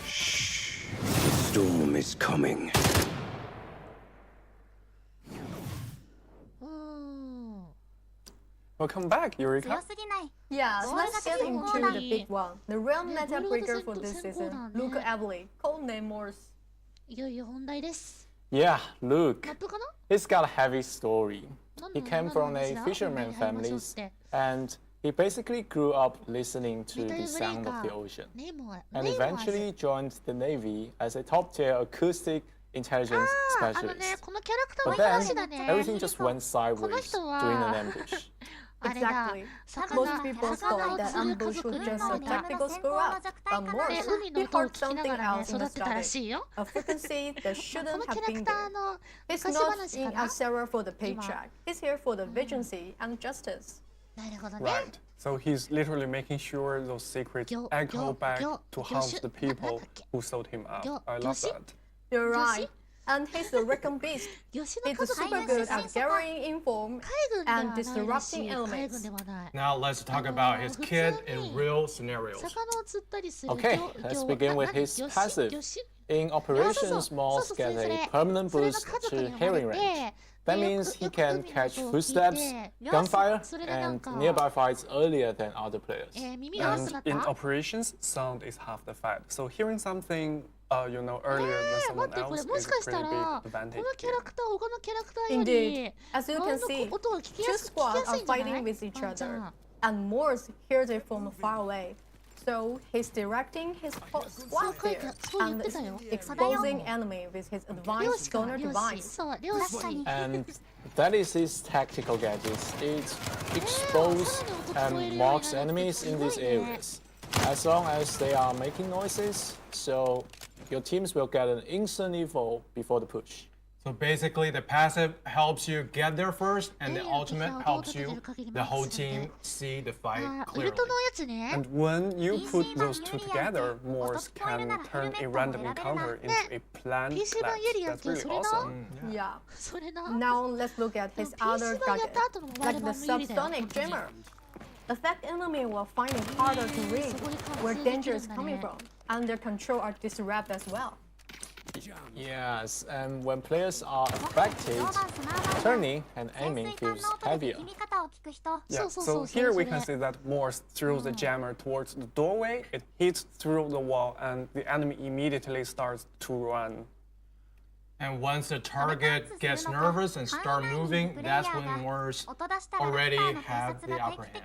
Shh. The storm is coming. Welcome back, Eureka. 強すぎない。 Yes, let's get into the big one. The real meta breaker for this 先行だね。 season, Luke Everly, codename Morse. いよいよ本題です。 Yeah, Luke. マップかな？ He's got a heavy story. He 何 came の from 話 a だ？ fisherman 入りましょうっ family て。 and he basically grew up listening to メタル the ブレイ sound カ of the ー ocean ネームは and ネームは eventually joined the Navy as a top-tier acoustic intelligence あのね specialist. このキャラクター But の話だ then ね。 everything just went sideways人は during an ambush. あれだ Exactly. 魚 Most people 魚 thought を that 釣る家 ambush 族 was に just 生ま a れた。 tactical screw up. But で Morse, 海の he 音を heard 聞きな something がらね else in 育 the ってたら static, しいよ。 a frequency that こ shouldn't のキャ have ラク been タ there. ーの He's 昔 not 話 in かな a server for the paycheck. He's here for the vigilancy and justice. なるほどね。 Right. So he's literally making sure those secrets echo back to haunt the people who sold him out. I love that. You're right. And he's a recon beast. 吉野 He's 家族 super good at gathering info 海軍では and ないらし disrupting い。海 elements. 軍ではない。 Now let's talk about his kid in real scenarios. 魚を釣ったりする Okay, let's begin with his passive. In operations, Morse gets a permanent boost to hearing range. That means he can catch footsteps, gunfire, and nearby fights earlier than other players. 耳が悪くなっ And in た？ operations, sound is half the fight. So hearing something, you know, earlier than 待 someone ってこれ else も is し a かした pretty ら big こ advantage. のキャラクター他のキャラクターよ Indeed, り as you 周 can り see, の音が聞き two やすい squads んじ are ゃない？ fighting with each ワンちゃ other, ん and Morse hears it from far away. So he's directing his squad there and exposing enemy with his 漁 advanced 師か sonar 漁師 device. そう漁師 And that is his tactical gadgets. It exposes and marks enemies in these areas. As long as they are making noises, so your teams will get an instant info before the push. So basically, the passive helps you get there first, and the ultimate helps you, the whole team, see the fight ウル clearly. トのやつね And when you put those two together, Morse can turn a random encounter into a planned PC 版 blast. ユリやっ That's て really それな awesome. Yeah. それな Now let's look at his other PC 版やった gadget, 後のモバイ like ル the 版もユリだよ subsonic jammer. Affect enemy will find it harder to read where danger is coming from, and their control are disrupted as well. Yes, and when players are affected, turning and aiming feels heavier. Yeah, so here we can see that Morse throws the jammer towards the doorway, it hits through the wall, and the enemy immediately starts to run. And once the target gets nervous and start moving, that's when Morse already have the upper hand.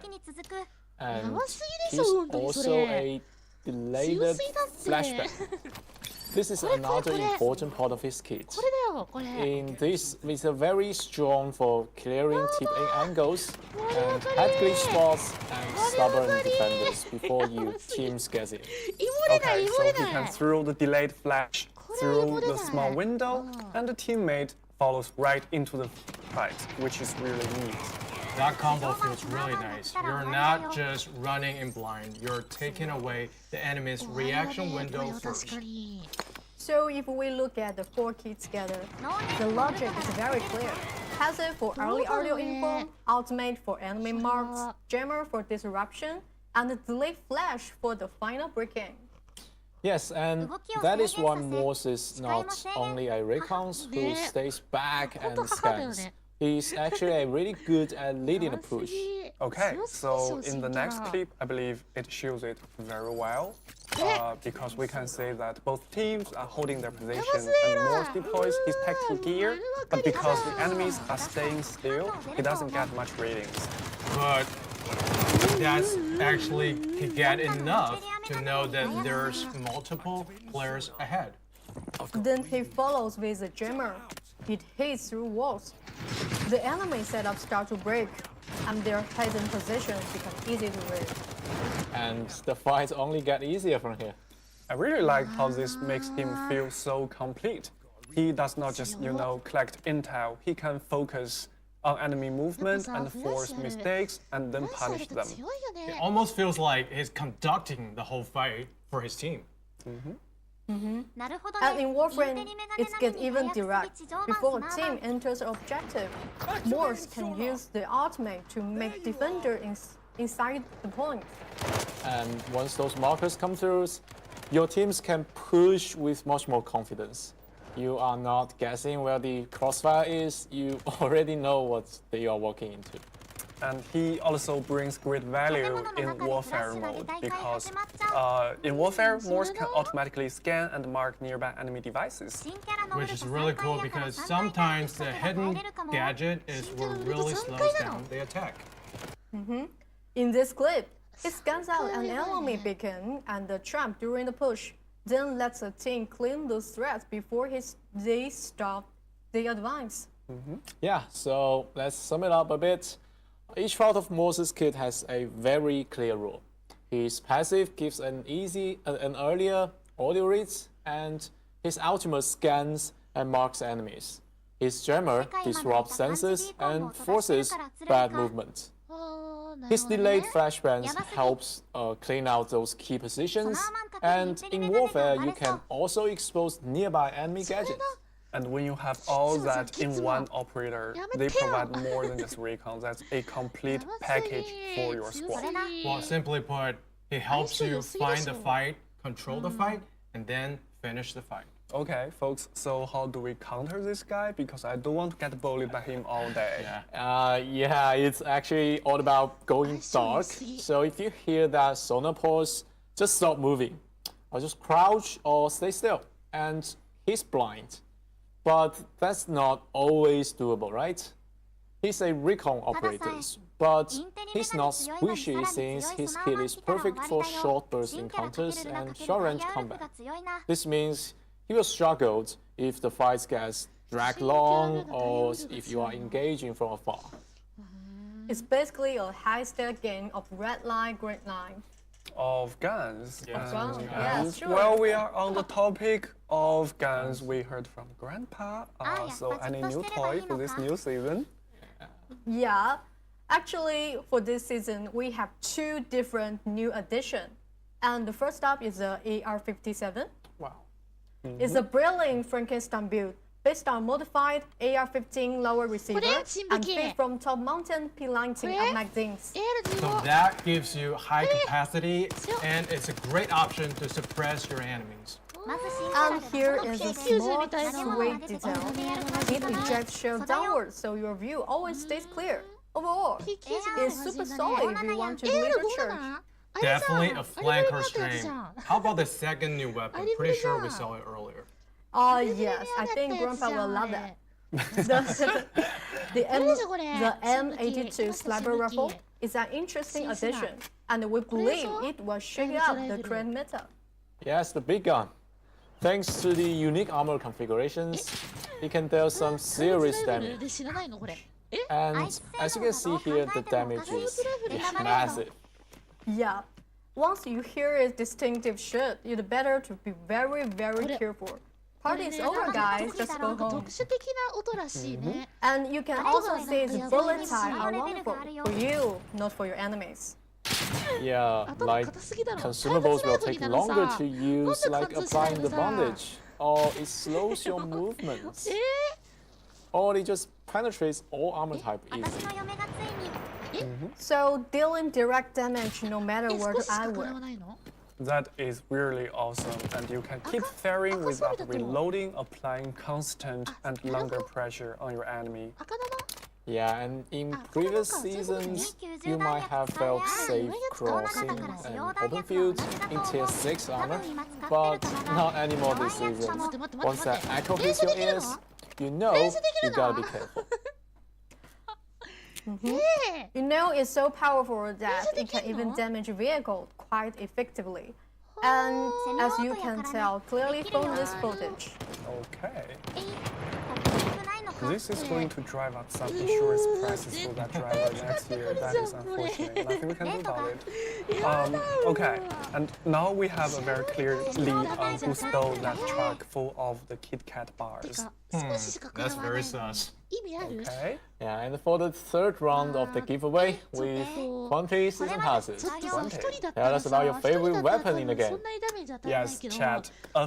And やばすぎでし he's ょ本当にそ also れ a delayed 強すぎだって flashback. This is another important part of his kit. これだよこれ In this, it's a very strong for clearing tip-in angles and head-glitch spots and stubborn defenders before you teams get in. イモれない Okay, イモ so れ he な can い throw the delayed flash through the small window, and the teammate follows right into the fight, which is really neat. That combo feels really nice. You're not just running in blind, you're taking away the enemy's reaction window 確 first. かに So if we look at the four keys together, the logic is very clear. Passive for early audio info, ultimate for enemy marks, jammer for disruption, and the delay flash for the final break-in. Yes, and that is why Morse is not only a recon who stays back and scans. He's actually really good at leading a push. Okay, so in the next clip, I believe it shows it very well. Because we can say that both teams are holding their position and Morse deploys his tactical gear, but because the enemies are staying still, he doesn't get much ratings. But that's actually to get enough to know that there's multiple players ahead. Then he follows with a jammer. It hits through walls. The enemy setup starts to break, and their hidden positions become easy to read. And the fights only get easier from here. I really like how this makes him feel so complete. He does not just, collect intel, he can focus on enemy movement and force mistakes and then punish them. It almost feels like he's conducting the whole fight for his team. And in Warframe, it gets even direct. Before a team enters an objective, Morse can use the ultimate to make defender inside the point. And once those markers come through, your teams can push with much more confidence. You are not guessing where the crossfire is, you already know what they are walking into. And he also brings great value in warfare mode because in warfare, Morse can automatically scan and mark nearby enemy devices. Which is really cool because sometimes the hidden gadget is what really slows down the attack. In this clip, it scans out an enemy beacon and the trap during the push, then lets the team clean those threats before they stop the advance. Yeah, so let's sum it up a bit. Each part of Morse's kit has a very clear rule. His passive gives an earlier audio reads, and his ultimate scans and marks enemies. His jammer disrupts senses and forces bad movement. His delayed flashbangs helps clean out those key positions, and in warfare you can also expose nearby enemy gadgets. And when you have all that in one operator, they provide more than just recon. That's a complete package for your squad. Well, simply put, he helps you find the fight, control the fight, and then finish the fight. Okay, folks, so how do we counter this guy? Because I don't want to get bullied by him all day. Yeah, it's actually all about going dark. So if you hear that sonar pause, just stop moving. Or just crouch or stay still. And he's blind. But that's not always doable, right? He's a recon operator, but he's not squishy since his kit is perfect for short burst encounters and short-range combat. This means he will struggle if the fight gets dragged long or if you are engaging from afar. It's basically a high-stat game of red line, green line. Of guns. Yeah, sure. Well, we are on the topic of guns. We heard from Grandpa. So any new toy for this new season? Yeah, actually for this season we have two different new additions. And the first up is the AR-57. Wow. It's a brilliant Frankenstein build based on modified AR-15 lower receiver and fit from top mountain P-lighting and magazines. So that gives you high capacity, and it's a great option to suppress your enemies. And here is a small sweet detail. It ejects shell downwards, so your view always stays clear. Overall, it's super solid if you want to lead a church. Definitely a flanker stream. How about the second new weapon? Pretty sure we saw it earlier. Yes, I think Grandpa will love that. The M82 Sliber Rifle is an interesting addition, and we believe it will shake up the trend meta. Yes, the big gun. Thanks to the unique armor configurations, it can deal some serious ルール damage. で知らないのこれ。 And as you can see here, the damage is massive. Yeah. Once you hear its distinctive shit, you'd better to be very, very careful. Party is over, guys. Just go 特 home. 殊的な音らしいね。 And you can also see its bullet time are wonderful for you, not for your enemies. Yeah, like consumables will take longer to use, like applying the bondage, or it slows your movements, or it just penetrates all armor type easily. 私の嫁がついに So dealing direct damage no matter え、少 what ししか I 食ら will. わないの？ That is really awesome, and you can keep firing without reloading, applying constant and longer pressure on your enemy. 赤玉？ Yeah, and in previous seasons, you might have felt safe crossing an open field in tier 6 armor, but not anymore this season. Once that echo hits your ears, you know you gotta be careful. You know it's so powerful that it can even damage vehicles quite effectively. And as you can tell clearly from this footage. Okay. 国内の This is going to drive up some insurance prices for that driver next year. That is unfortunate. Nothing we can do about it. Okay, and now we have a very clear lead on who stole that truck full of the Kit Kat て bars. か、少ししか食ら That's わな very いの。 sus. 意味ある？ Okay. Yeah, and for the third round of the giveaway with 20 season passes. ちょっとさ、一人だった Tell ら us さ、 about your 一人 favorite だったら weapon in the 多分 game. そんなにダメージ与えない Yes, けど。 chat. A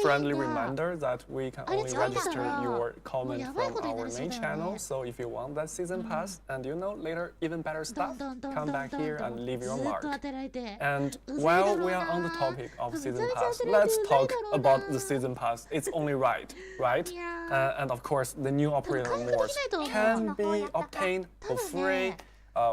friendly reminder that we can only Alright, register China. your comment Yeah, from why our would I main not channel. say So if you want that season pass and you know later even better stuff, come back here and leave your ずっ mark. と当てられて。 And while we are on the topic of season pass, let's talk about the season pass. It's only right? Yeah. And of course, the new operator Morse can be obtained for free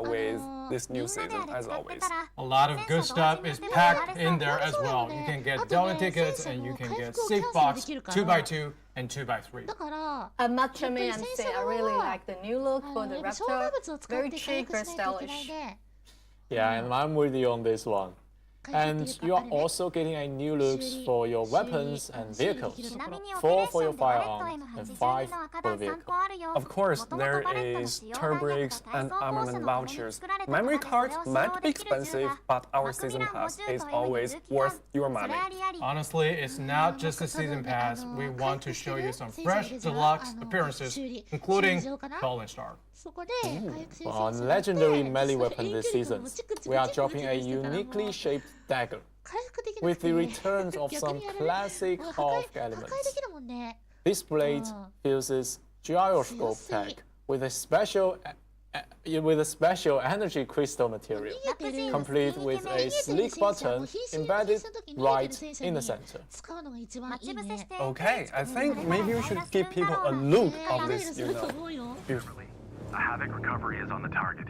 with this new season, as always. A lot of good stuff is packed in there as well. You can get Delta tickets and you can get safe box 2x2 and 2x3. だから、 I must admit and say I really like the new look for the やっぱ障害 Raptor. 物を使っ Very て回 chic, 復 very しないといけない stylish. で。 Yeah, and I'm with you on this one. And you are also getting a new looks for your weapons and vehicles. 4 for your firearm and 5 for the vehicle. Of course, there is turbo-brakes and armament vouchers. Memory cards might be expensive, but our season pass is always worth your money. Honestly, it's not just a season pass. We want to show you some fresh deluxe appearances, including Fallen Star. そこで回復する On legendary melee weapon this season, we are dropping a uniquely shaped dagger 回復できな with くて the returns of some classic 破壊 Half で elements. きるもんね。 This blade fuses gyroscope tech with a special energy crystal material, complete with a sleek button embedded right in the center. 使うのが一番いいね。 Okay, I think maybe we should give people a look あ of れ this, す you ると know. 思うよ。 Beautifully. A Havoc recovery is on the target.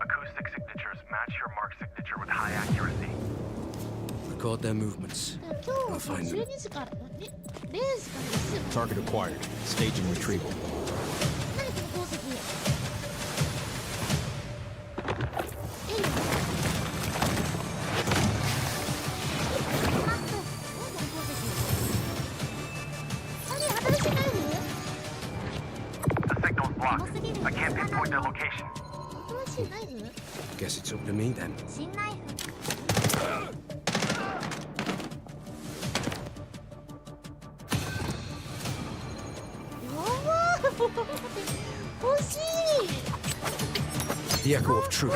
Acoustic signatures match your mark signature with high accuracy. Record their movements. 今日は12時から0時からですよ。 Target acquired. Staging retrieval. 何この鉱石。新しいナイフ？ The signal's blocked. I can't pinpoint their location. 新しいナイフ？ Guess it's up to me then. 新ナイフ 欲しい。 The echo of truth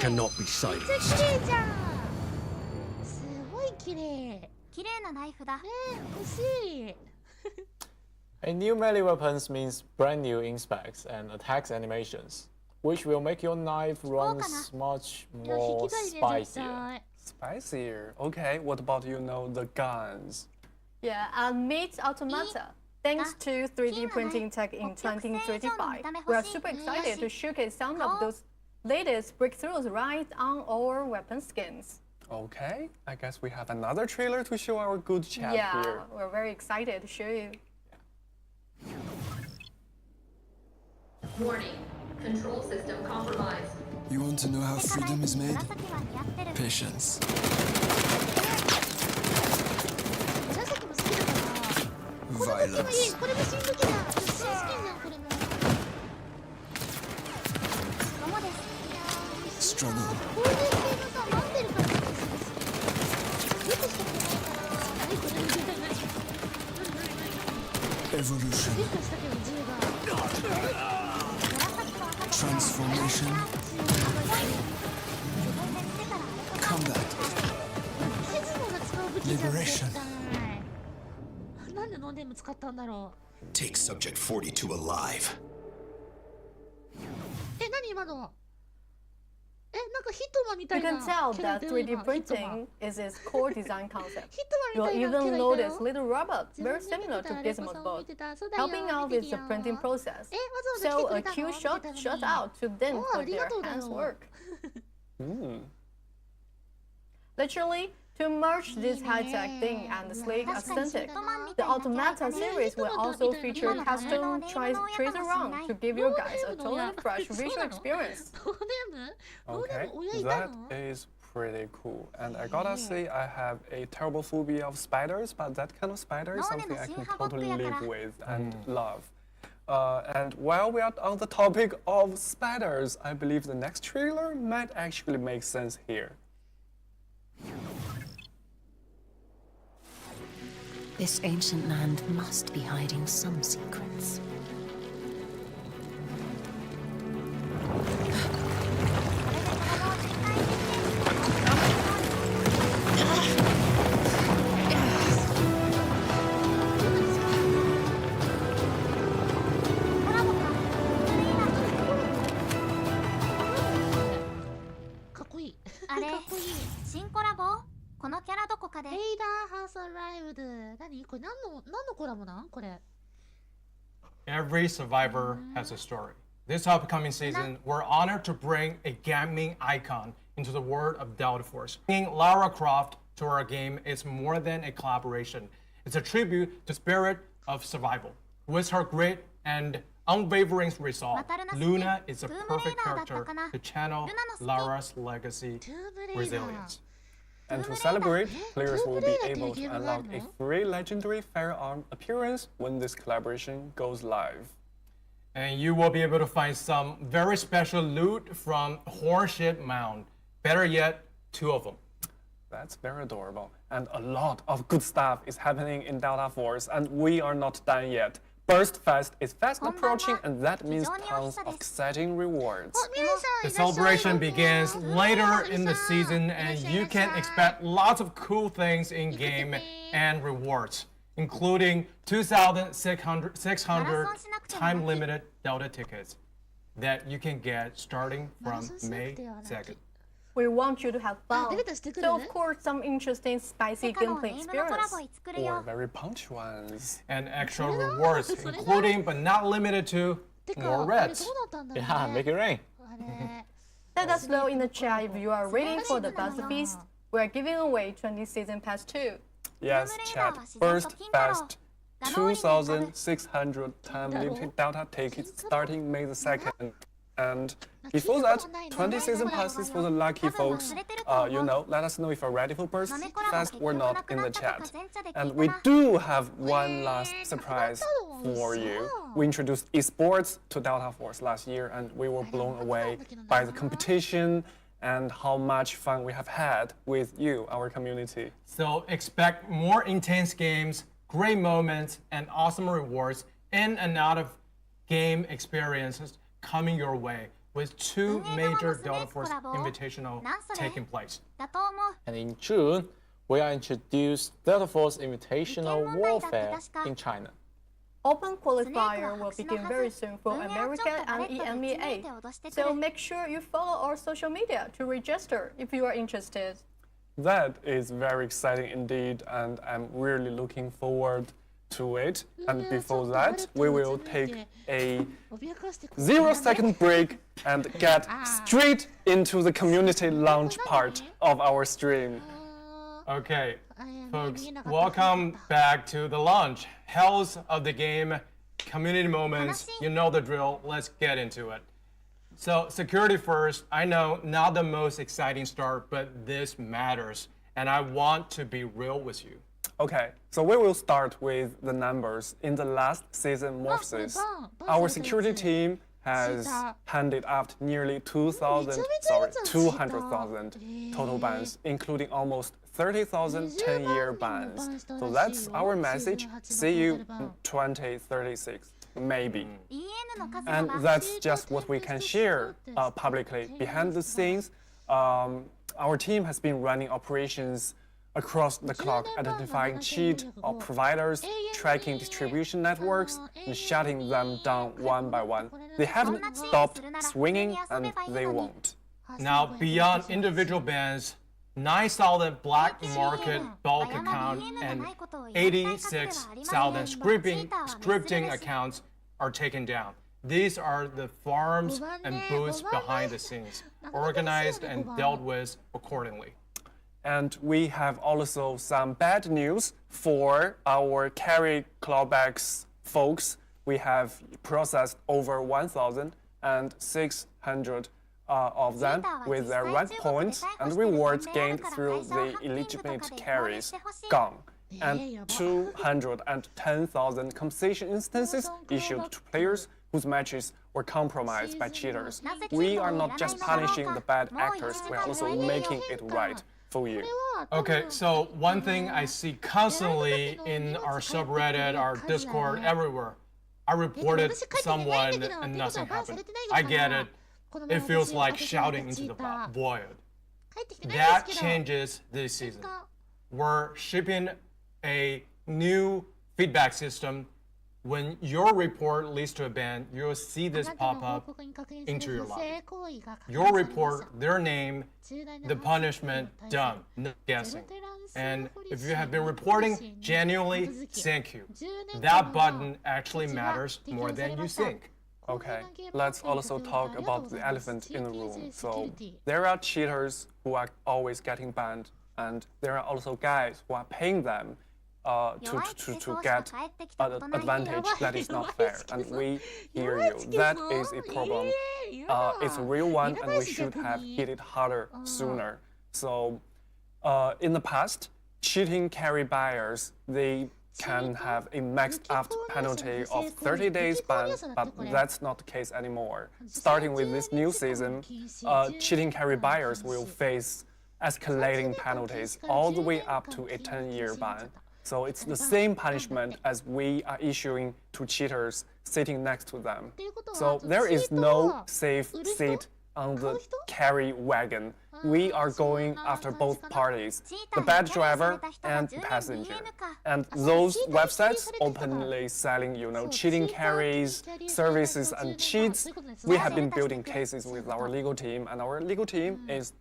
cannot be めっちゃ silenced. 綺麗じゃん。すごい綺麗。綺麗なナイフだ欲しい。 A new melee weapons means brand new inspects and attacks animations, which will make your knife run much いや、引 more きたいね、絶 spicier. 対。 Spicier. Okay, what about the guns? Yeah, and meet Automata. Thanks to 3D printing tech in 2035, we are super excited to showcase some of those latest breakthroughs right on our weapon skins. Okay, I guess we have another trailer to show our good chat Yeah, here. we're very excited to show you. Warning. Control system compromised. You want to know how freedom is made? 紫は似合ってる Patience. 紫も好きだ Silence. これも新武器だ。新スキンじゃんこれも。 Struggle. これでなんか待ってるからよくしてくれないから。何これみたいな。 Evolution. 進化したけど銃が。 Transformation. Combat. ヘズモが使う武器じゃん。 Liberation. なんでノンネーム使ったんだろう。 Take subject 42 alive. え、何今の。え、なんかヒットマンみた You いな。 can tell キャラ that 出る 3D 今ヒットマン。 printing is its core design concept. ヒットマン You'll みたいなキャラ even いた notice よ。 little robots 自分 very で見て similar た to レコ Gizmo's さん見 boat, てた。そうだよ。 helping out 見 with て the たよ。 printing process. え、わざわざ来て So く a れた cue の？ shot 見てたのに。 shot out to them おー、 for あり their がとうだ hands よ。 work. Literally, to merge this high-tech thing and sleek aesthetic, the Automata series will also feature custom tracer ROM to give you guys a totally fresh visual experience. ノーネーム？ノーネー Okay, ム親いた that の？ is pretty cool. And I gotta say, I have a terrible phobia of spiders, but that kind of spider is something I can totally live with and love. And while we are on the topic of spiders, I believe the next trailer might actually make sense here. This ancient land must be hiding some secrets. Every survivor has a story. This upcoming season, we're honored to bring a gaming icon into the world of Delta Force. Bringing Lara Croft to our game is more than a collaboration. It's a tribute to the spirit of survival. With her grit and unwavering resolve, Luna is a perfect character to channel Lara's legacy resilience. And to celebrate, players will be able to unlock a free legendary firearm appearance when this collaboration goes live. And you will be able to find some very special loot from Hornship Mound. Better yet, 2 of them. That's very adorable. And a lot of good stuff is happening in Delta Force, and we are not done yet. Burst Fest is fast approaching, and that means tons of exciting rewards. The celebration begins later in the season, and you can expect lots of cool things in-game and rewards, including 2,600 time-limited Delta tickets that you can get starting from May 2nd. We want you to have fun. So of course, some interesting spicy gameplay experience. Or very punch ones. And extra rewards, including but not limited to more reds. Yeah, make it rain. Let us know in the chat if you are waiting for the Buzz Feast. We're giving away 20 Season Pass 2. Yes, chat. Burst Fest. 2,600 time-limited Delta tickets starting May the 2nd. And before that, 20 season passes for the lucky folks. Let us know if you're ready for Burst Fest or not in the chat. And we do have one last surprise for you. We introduced esports to Delta Force last year, and we were blown away by the competition and how much fun we have had with you, our community. So expect more intense games, great moments, and awesome rewards in and out of game experiences coming your way with 2 major Delta Force Invitational taking place. And in June, we are introduced Delta Force Invitational Warfare in China. Open qualifier will begin very soon for America and EMEA. So make sure you follow our social media to register if you are interested. That is very exciting indeed, and I'm really looking forward to it. And before that, we will take a 0-second break and get straight into the community launch part of our stream. Okay, folks, welcome back to the launch. Hells of the game, community moments, you know the drill, let's get into it. So, security first, I know not the most exciting start, but this matters, and I want to be real with you. Okay, so we will start with the numbers. In the last season morphs, our security team has handed out nearly 200,000 total bans, including almost 30,000 10-year bans. So that's our message. See you 2036, maybe. And that's just what we can share publicly. Behind the scenes, our team has been running operations across the clock, identifying cheat providers, tracking distribution networks, and shutting them down one by one. They haven't stopped swinging, and they won't. Now, beyond individual bans, 9,000 black market bulk account and 86,000 scripting accounts are taken down. These are the farms and booths behind the scenes, organized and dealt with accordingly. And we have also some bad news for our carry clawbacks folks. We have processed over 1,600 of them with their rank points and rewards gained through the illegitimate carries gone, and 210,000 compensation instances issued to players whose matches were compromised by cheaters. We are not just punishing the bad actors, we are also making it right for you. Okay, so one thing I see constantly in our subreddit, our Discord, everywhere, I reported someone and nothing happened. I get it. It feels like shouting into the void. That changes this season. We're shipping a new feedback system. When your report leads to a ban, you'll see this pop up into your lobby. Your report, their name, the punishment, done, no guessing. And if you have been reporting genuinely, thank you. That button actually matters more than you think. Okay, let's also talk about the elephant in the room. So there are cheaters who are always getting banned, and there are also guys who are paying them to get an advantage that is not fair, and we hear you. That is a problem. It's a real one, and we should have hit it harder sooner. So, in the past, cheating carry buyers, they can have a maxed out penalty of 30 days ban, but that's not the case anymore. Starting with this new season, cheating carry buyers will face escalating penalties all the way up to a 10-year ban. So it's the same punishment as we are issuing to cheaters sitting next to them. So there is no safe seat on the carry wagon. We are going after both parties, the bad driver and the passenger. And those websites openly selling, cheating carries, services, and cheats, we have been building cases with our legal team, and our legal team is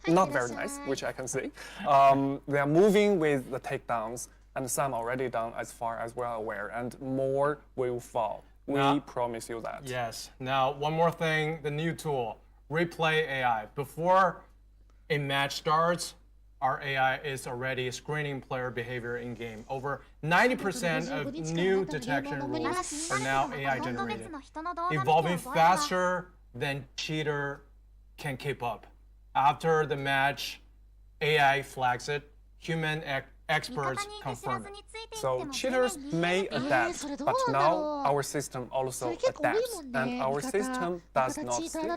not very nice, which I can see. They are moving with the takedowns, and some already done as far as we're aware, and more will fall. We promise you that. Yes. Now, one more thing, the new tool, Replay AI. Before a match starts, our AI is already screening player behavior in-game. Over 90% of new detection rules are now AI generated, evolving faster than cheater can keep up. After the match, AI flags it, human experts confirm it. So cheaters may adapt, but now our system also adapts, and our system does not sleep.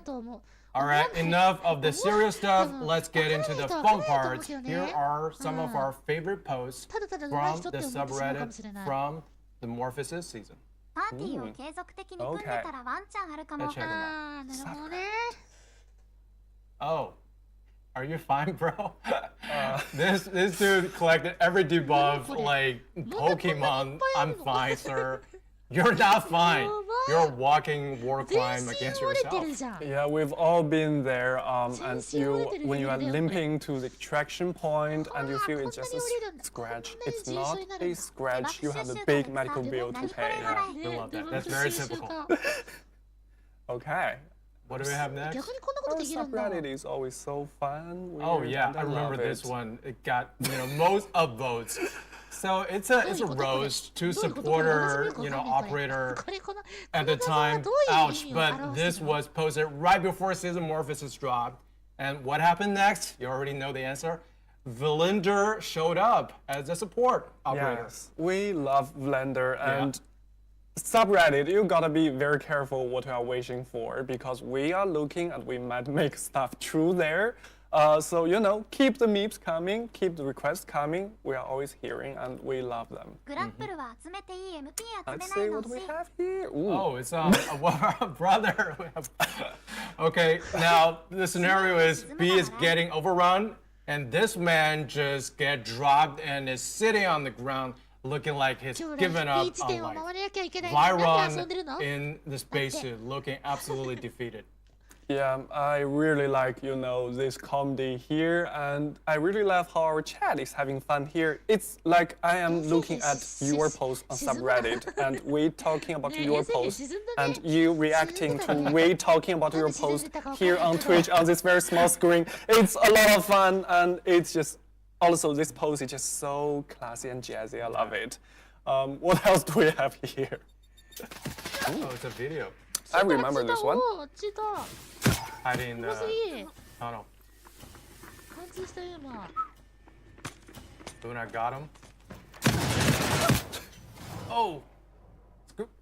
All right, enough of the serious stuff. Let's get into the fun parts. Here are some of our favorite posts from the subreddit from the Morphosis season. Okay. Let's check them out. Oh, are you fine, bro? This dude collected every debuff like Pokemon. I'm fine, sir. You're not fine. You're a walking war crime against yourself. Yeah, we've all been there. And when you are limping to the extraction point and you feel it's just a scratch, it's not a scratch. You have a big medical bill to pay. Yeah, we love that. That's very typical. Okay. What do we have next? Our subreddit is always so fun. Oh yeah, I remember this one. It got most upvotes. So it's a roast to supporter, operator at the time. Ouch, but this was posted right before season Morphosis dropped. And what happened next? You already know the answer. Vlinder showed up as a support operator. Yes, we love Blender and subreddit. You gotta be very careful what you are wishing for because we are looking and we might make stuff true there. So keep the memes coming, keep the requests coming. We are always hearing and we love them. Let's see what we have here. Ooh. Oh, it's a brother. Okay, now the scenario is B is getting overrun, and this man just get dropped and is sitting on the ground, looking like he's given up on life. Byron in the spacesuit, looking absolutely defeated. Yeah, I really like, this comedy here, and I really love how our chat is having fun here. It's like I am looking at your post on subreddit, and we talking about your post, and you reacting to we talking about your post here on Twitch on this very small screen. It's a lot of fun, and it's just, also this post is just so classy and jazzy. I love it. What else do we have here? Oh, it's a video. I remember this one. Hiding in the tunnel. Luna got him. Oh!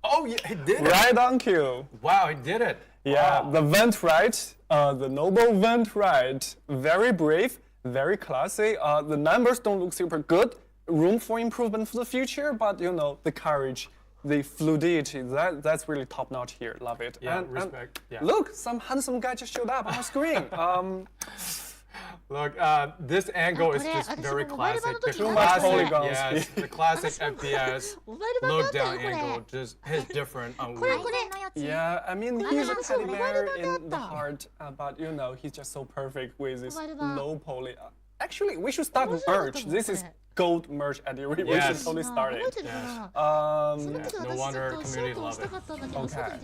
Oh, yeah, he did it! Right on cue. Wow, he did it. Yeah, wow. The vent right, the noble vent right. Very brave, very classy. The numbers don't look super good. Room for improvement for the future, but the courage. The fluidity, that's really top notch here. Love it. Yeah, respect. Yeah. Look, some handsome guy just showed up on the screen. Look, this angle is just very classic. The Too much polygons. Yes, the classic FPS look down angle just hits different on Wii. Yeah, I mean, he's a teddy bear in the heart, but he's just so perfect with this low poly. Actually, we should start merch. This is gold merch at the we should totally start it. Yes. No wonder community love it. Okay.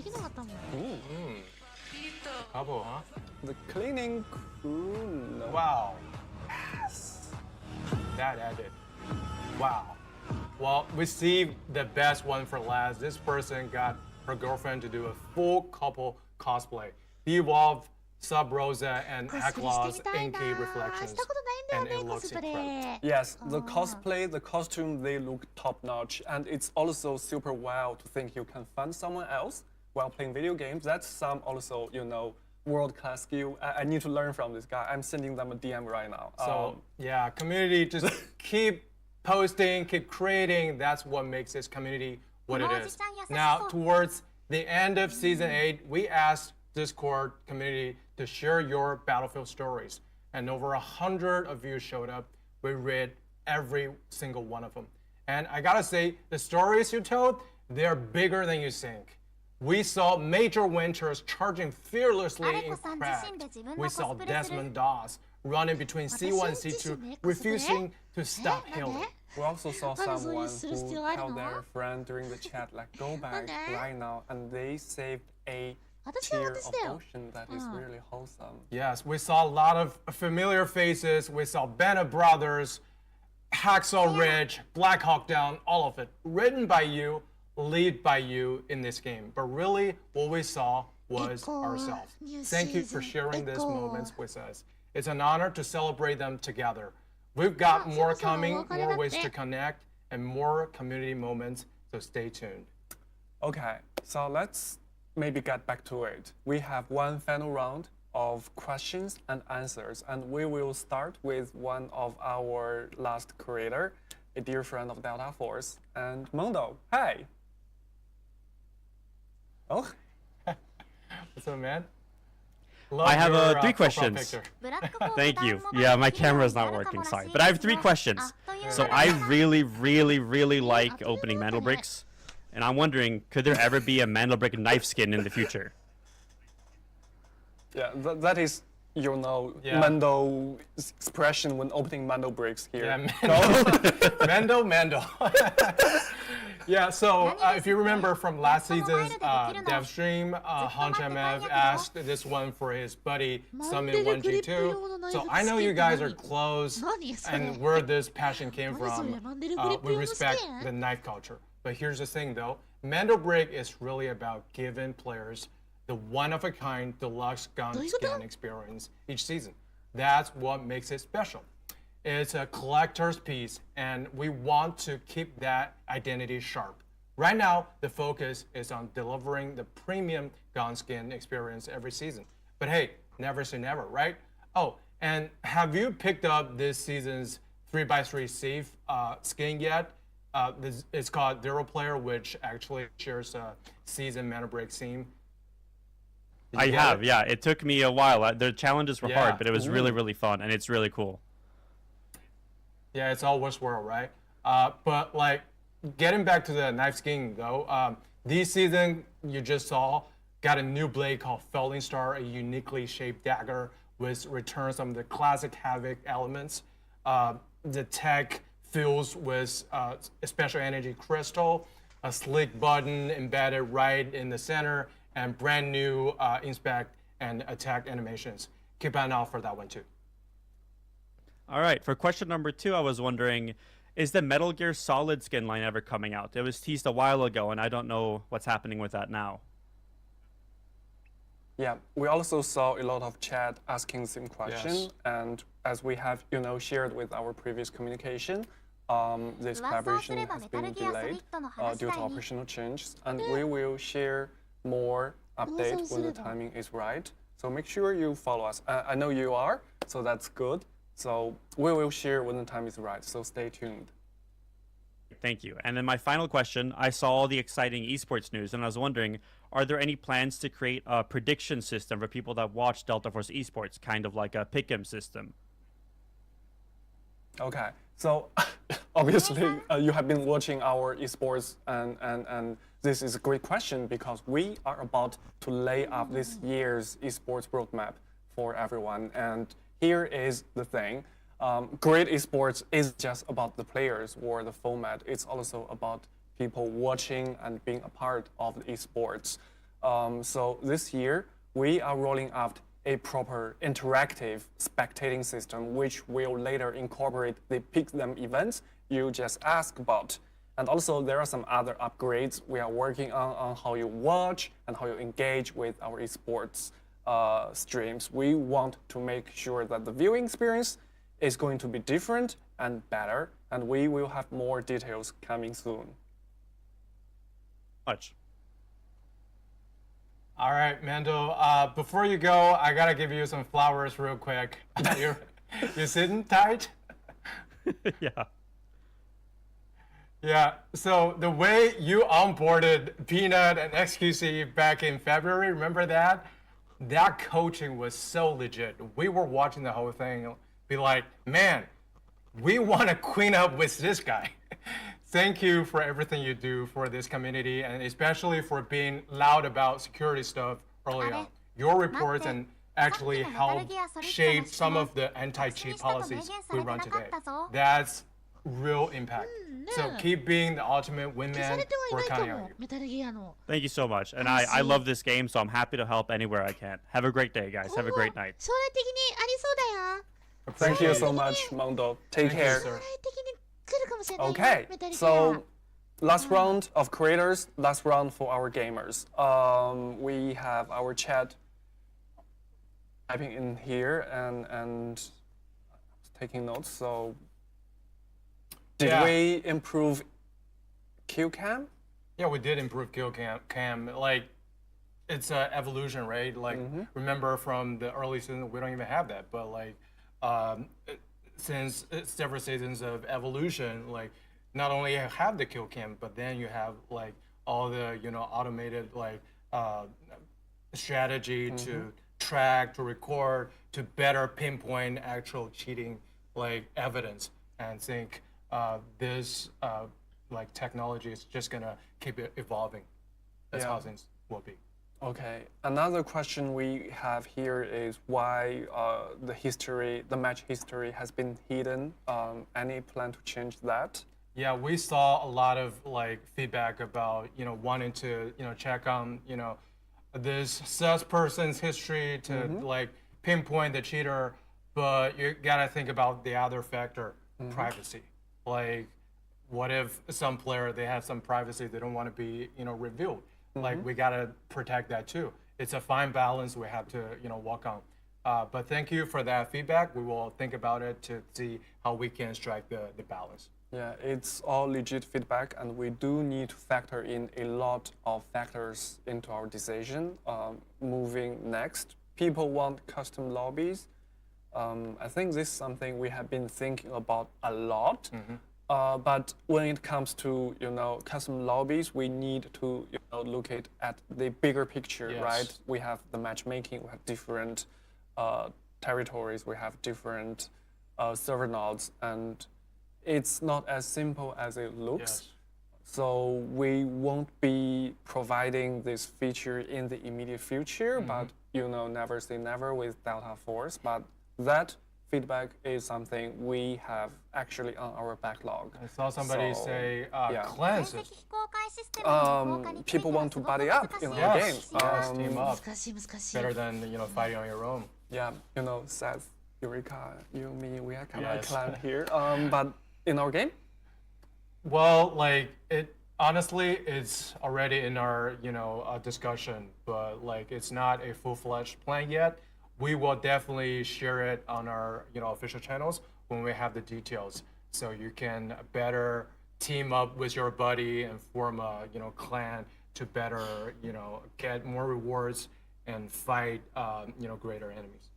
Couple, huh? The cleaning crew. No. Wow. Yes. That ended. Wow. Well, we see the best one for last. This person got her girlfriend to do a full couple cosplay. The Evolved, Sub Rosa, and Aklaw's Inky reflections. And it looks incredible. Yes, the cosplay, the costume, they look top notch. And it's also super wow to think you can find someone else while playing video games. That's some also, world-class skill. I need to learn from this guy. I'm sending them a DM right now. So, yeah, community, just keep posting, keep creating. That's what makes this community what it is. Now, towards the end of Season 8, we asked Discord community to share your Battlefield stories. And over 100 of you showed up. We read every single one of them. And I gotta say, the stories you told, they're bigger than you think. We saw Major Winters charging fearlessly in Cracked. We saw Desmond Dawes running between C1 and C2, refusing to stop healing. We also saw someone who tell their friend during the chat, like, go back right now, and they saved a tier of ocean that is really wholesome. Yes, we saw a lot of familiar faces. We saw Bennett Brothers, Hacksaw Ridge, Black Hawk Down, all of it. Written by you, lead by you in this game. But really, what we saw was ourselves. Thank you for sharing these moments with us. It's an honor to celebrate them together. We've got more coming, more ways to connect, and more community moments, so stay tuned. Okay, so let's maybe get back to it. We have one final round of questions and answers, and we will start with one of our last creator, a dear friend of Delta Force, and Mondo. Hi. Oh. What's up, man? I have 3 questions. Thank you. Yeah, my camera's not working, sorry. But I have 3 questions. So I really, really, really like opening Mandel bricks. And I'm wondering, could there ever be a Mandelbrick knife skin in the future? Yeah, that is, Mando expression when opening Mando bricks here. Yeah, Mando. Yeah, so if you remember from last season's dev stream, Hunch MF asked this one for his buddy Summit1G2. So I know you guys are close, and where this passion came from, we respect the knife culture. But here's the thing though, Mandelbrick is really about giving players the one-of-a-kind deluxe gun skin experience each season. That's what makes it special. It's a collector's piece, and we want to keep that identity sharp. Right now, the focus is on delivering the premium gun skin experience every season. But hey, never say never, right? Oh, and have you picked up this season's 3x3 safe skin yet? It's called Zero Player, which actually shares a season mana break theme. I have, yeah. It took me a while. The challenges were hard, but it was really, really fun, and it's really cool. Yeah, it's all Westworld, right? But like, getting back to the knife skin though, this season you just saw got a new blade called Felling Star, a uniquely shaped dagger with returns some of the classic Havoc elements. The tech fills with special energy crystal, a slick button embedded right in the center, and brand new inspect and attack animations. Keep an eye out for that one too. All right, for question number 2, I was wondering, is the Metal Gear Solid skin line ever coming out? It was teased a while ago, and I don't know what's happening with that now. Yeah, we also saw a lot of chat asking the same question, Yes. and as we have, shared with our previous communication, this collaboration has been delayed due to operational changes, and we will share more updates when the timing is right. So make sure you follow us. I know you are, so that's good. So we will share when the time is right. So stay tuned. Thank you. And then my final question, I saw all the exciting esports news, and I was wondering, are there any plans to create a prediction system for people that watch Delta Force esports, kind of like a pick'em system? Okay, so obviously you have been watching our esports, and this is a great question because we are about to lay out this year's esports roadmap for everyone. And here is the thing. Great esports is just about the players or the format. It's also about people watching and being a part of the esports. So this year, we are rolling out a proper interactive spectating system, which will later incorporate the pick them events you just asked about. And also, there are some other upgrades we are working on how you watch and how you engage with our esports streams. We want to make sure that the viewing experience is going to be different and better, and we will have more details coming soon. Much. All right, Mando. Before you go, I gotta give you some flowers real quick. You're sitting tight? Yeah. Yeah, so the way you onboarded Peanut and XQC back in February, remember that? That coaching was so legit. We were watching the whole thing, be like, man, we want to clean up with this guy. Thank you for everything you do for this community, and especially for being loud about security stuff early on. Your reports and actually helped shape some of the anti-cheat policies we run today. That's real impact. So keep being the ultimate wingman. We're counting on you. Thank you so much. And I love this game, so I'm happy to help anywhere I can. Have a great day, guys. Have a great night. Thank you so much, Mondo. Take Thank you, care. sir. Okay, so last round of creators, last round for our gamers. We have our chat typing in here and taking notes. So did we improve kill cam? Yeah, we did improve kill cam. Like, it's an evolution, right? Like, remember from the early season, we don't even have that. But like, since several seasons of evolution, like, not only you have the kill cam, but then you have like all the automated like strategy to track, to record, to better pinpoint actual cheating like evidence. And think this like technology is just gonna keep it evolving. That's how things will be. Okay. Another question we have here is why the match history has been hidden. Any plan to change that? Yeah, we saw a lot of like feedback about wanting to check on this sus person's history to like pinpoint the cheater, but you gotta think about the other factor, privacy. Like, what if some player they have some privacy they don't want to be revealed? Like, we gotta protect that too. It's a fine balance we have to walk on. But thank you for that feedback. We will think about it to see how we can strike the balance. Yeah, it's all legit feedback, and we do need to factor in a lot of factors into our decision. Moving next, people want custom lobbies. I think this is something we have been thinking about a lot. But when it comes to custom lobbies, we need to look at the bigger picture, right? We have the matchmaking, we have different territories, we have different server nodes, and it's not as simple as it looks. So we won't be providing this feature in the immediate future, but never say never with Delta Force. But that feedback is something we have actually on our backlog. I saw somebody say cleanses. People want to buddy up in our games. Team up. Better than fighting on your own. Yeah, Seth, Eureka, you, me, we are kind of a clan here. But in our game? Well, like honestly, it's already in our discussion, but like it's not a full-fledged plan yet. We will definitely share it on our official channels when we have the details, so you can better team up with your buddy and form a clan to better get more rewards and fight greater enemies.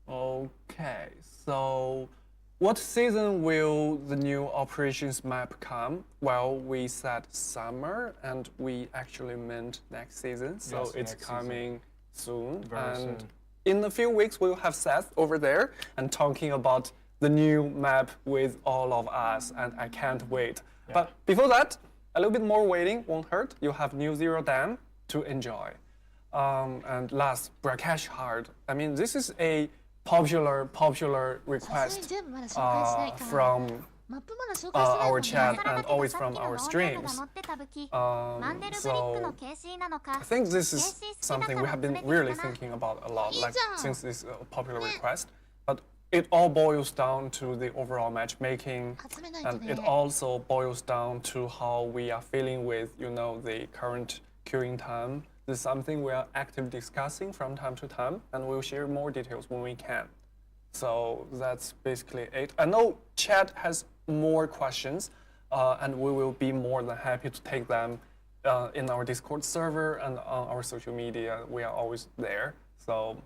Okay, so what season will the new operations map come? Well, we said summer, and we actually meant next season, so yes, it's coming soon. Very soon. In a few weeks, we'll have Seth over there and talking about the new map with all of us, and I can't wait. Yeah. But before that, a little bit more waiting won't hurt. You have New Zero Dam to enjoy. And last, Brakash Hard. I mean, this is a popular request from our chat and always from our streams. So I think this is something we have been really thinking about a lot, like since this popular request. But it all boils down to the overall matchmaking, and it also boils down to how we are feeling with the current queuing time. This is something we are actively discussing from time to time, and we'll share more details when we can. So that's basically it. I know chat has more questions, and we will be more than happy to take them in our Discord server and on our social media. We are always there. So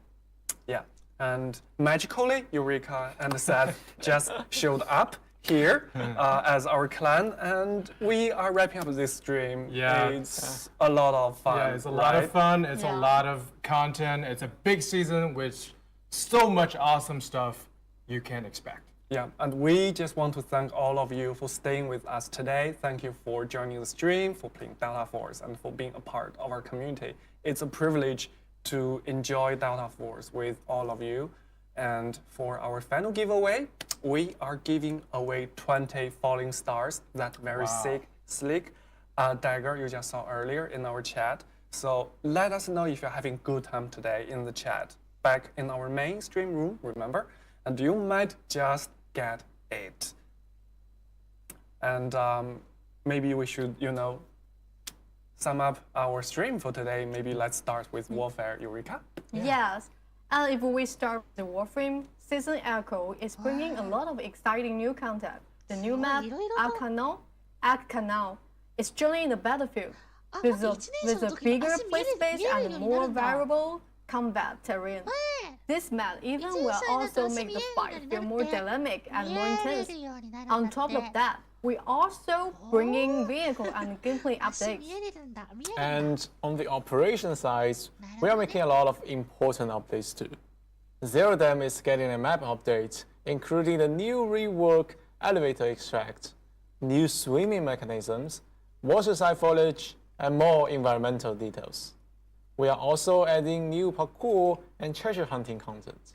yeah, and magically Eureka and Seth just showed up here as our clan, and we are wrapping up this stream. Yeah, it's a lot of fun. Yeah, it's a lot of fun. It's a lot of content. It's a big season with so much awesome stuff you can expect. Yeah, and we just want to thank all of you for staying with us today. Thank you for joining the stream, for playing Delta Force, and for being a part of our community. It's a privilege to enjoy Delta Force with all of you. And for our final giveaway, we are giving away 20 falling stars, that very sick, sleek dagger you just saw earlier in our chat. So let us know if you're having a good time today in the chat. Back in our main stream room, remember? And you might just get it. And maybe we should, sum up our stream for today. Maybe let's start with Warfare, Eureka. Yes. And if we start with the Warframe, Season Echo is bringing a lot of exciting new content. The new map, Canal, is joining the battlefield with a bigger play space and more variable combat terrain. This map even will also make the fight feel more dynamic and more intense. On top of that, we're also bringing vehicle and gameplay updates. And on the operation side, we are making a lot of important updates too. Zero Dam is getting a map update, including the new rework elevator extract, new swimming mechanisms, waterside foliage, and more environmental details. We are also adding new parkour and treasure hunting content.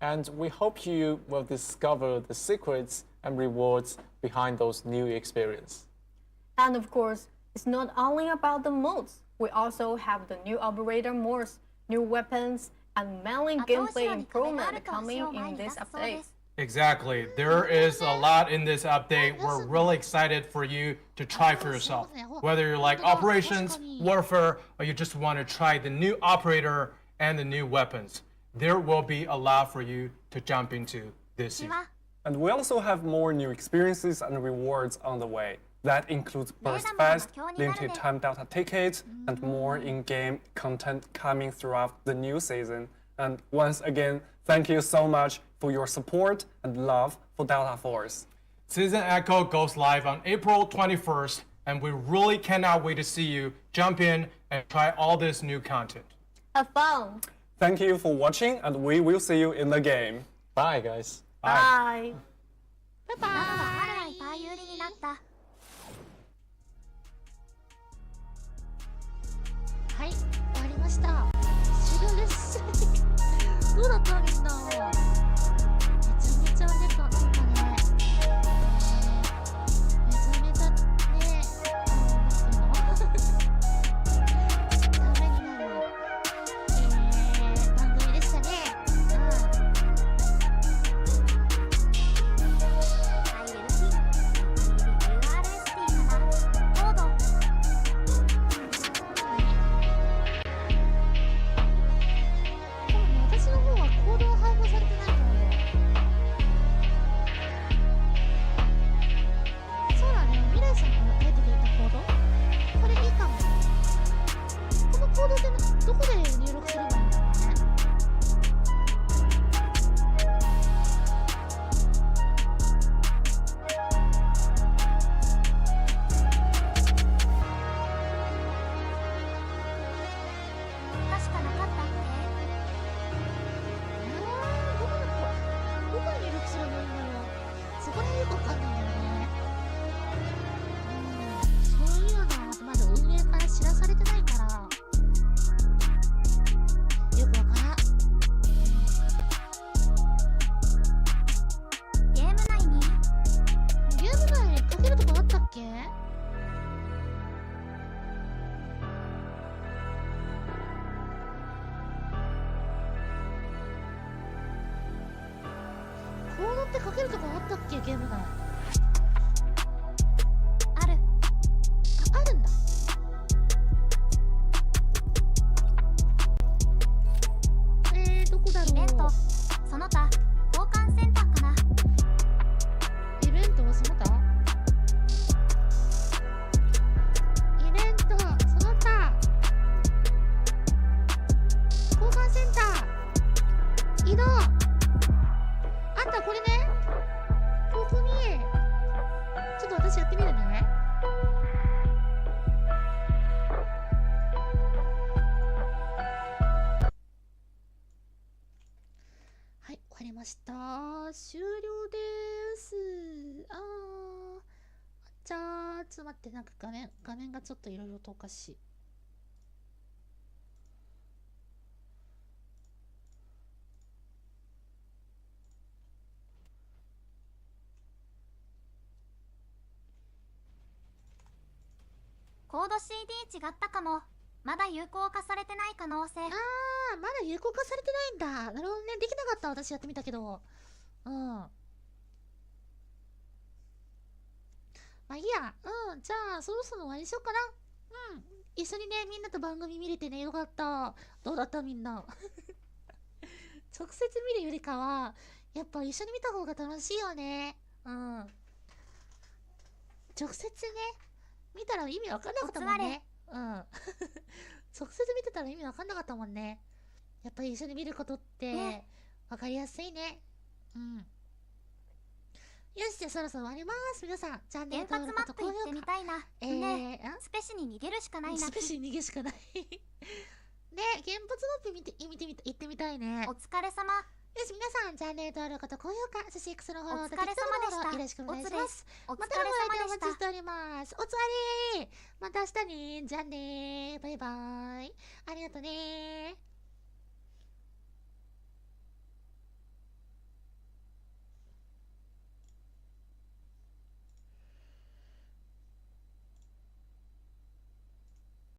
And we hope you will discover the secrets and rewards behind those new experiences. And of course, it's not only about the modes. We also have the new operator modes, new weapons, and mainly gameplay improvement coming in this update. Exactly. There is a lot in this update. We're really excited for you to try for yourself. Whether you like operations, warfare, or you just want to try the new operator and the new weapons. there will be a lot for you to jump into this year. And we also have more new experiences and rewards on the way. That includes Burst Fest, limited time Delta tickets, and more in-game content coming throughout the new season. And once again, thank you so much for your support and love for Delta Force. Season Echo goes live on April 21st, and we really cannot wait to see you jump in and try all this new content. Have fun. Thank you for watching, and we will see you in the game. Bye, guys. Bye. Bye bye. はい、終わりました。終了です。どうだったみんな。めちゃめちゃね、なんかね、めちゃめちゃね、なんていうのためになる、番組でしたね。私の方はコードを配布されてないので、そうだね、未来さんが書いてくれたコード、これいいかも。このコードってどこで入力すればいいんだろうね。確かなかったっどこに入力すればいいんだろう。そこら辺よくわかんないんだよね。そういうのはまだ運営から知らされてないから、よくわからん。ゲーム内にゲーム内にかけるとこあったっけ？コードってかけるとこあったっけ？ゲーム内。ある。あるんだ。どこだろう。イベントその他交換選択かな。イベントその他イベントその他交換センター移動あったこれね。ここにちょっと私やってみるね。はい、終わりました。終了です。じゃあ、ちょっと待って、なんか画面がちょっといろいろとおかしい。コード CD 違ったかも。まだ有効化されてない可能性。まだ有効化されてないんだ。なるほどね。できなかった。私やってみたけど。まあいいや。じゃあ、そろそろ終わりにしようかな。一緒にね、みんなと番組見れてね、よかった。どうだったみんな。直接見るよりかは、やっぱ一緒に見た方が楽しいよね。直接ね、見たら意味わかんなかったもんね。直接見てたら意味わかんなかったもんね。やっぱり一緒に見ることってわかりやすいね。よし、じゃあそろそろ終わります。皆さん、チャンネル登録と高評価。原発マップ行ってみたいな。ねえ、スペシに逃げるしかないな。スペシに逃げるしかない。ね、原発マップ行ってみたいね。お疲れ様。よし、皆さん、チャンネル登録と高評価、そして X のフォローと TikTok のフォローよろしくお願いします。またのご来店お待ちしております。おつわりまた明日ね。じゃあね。バイバイ。ありがとね。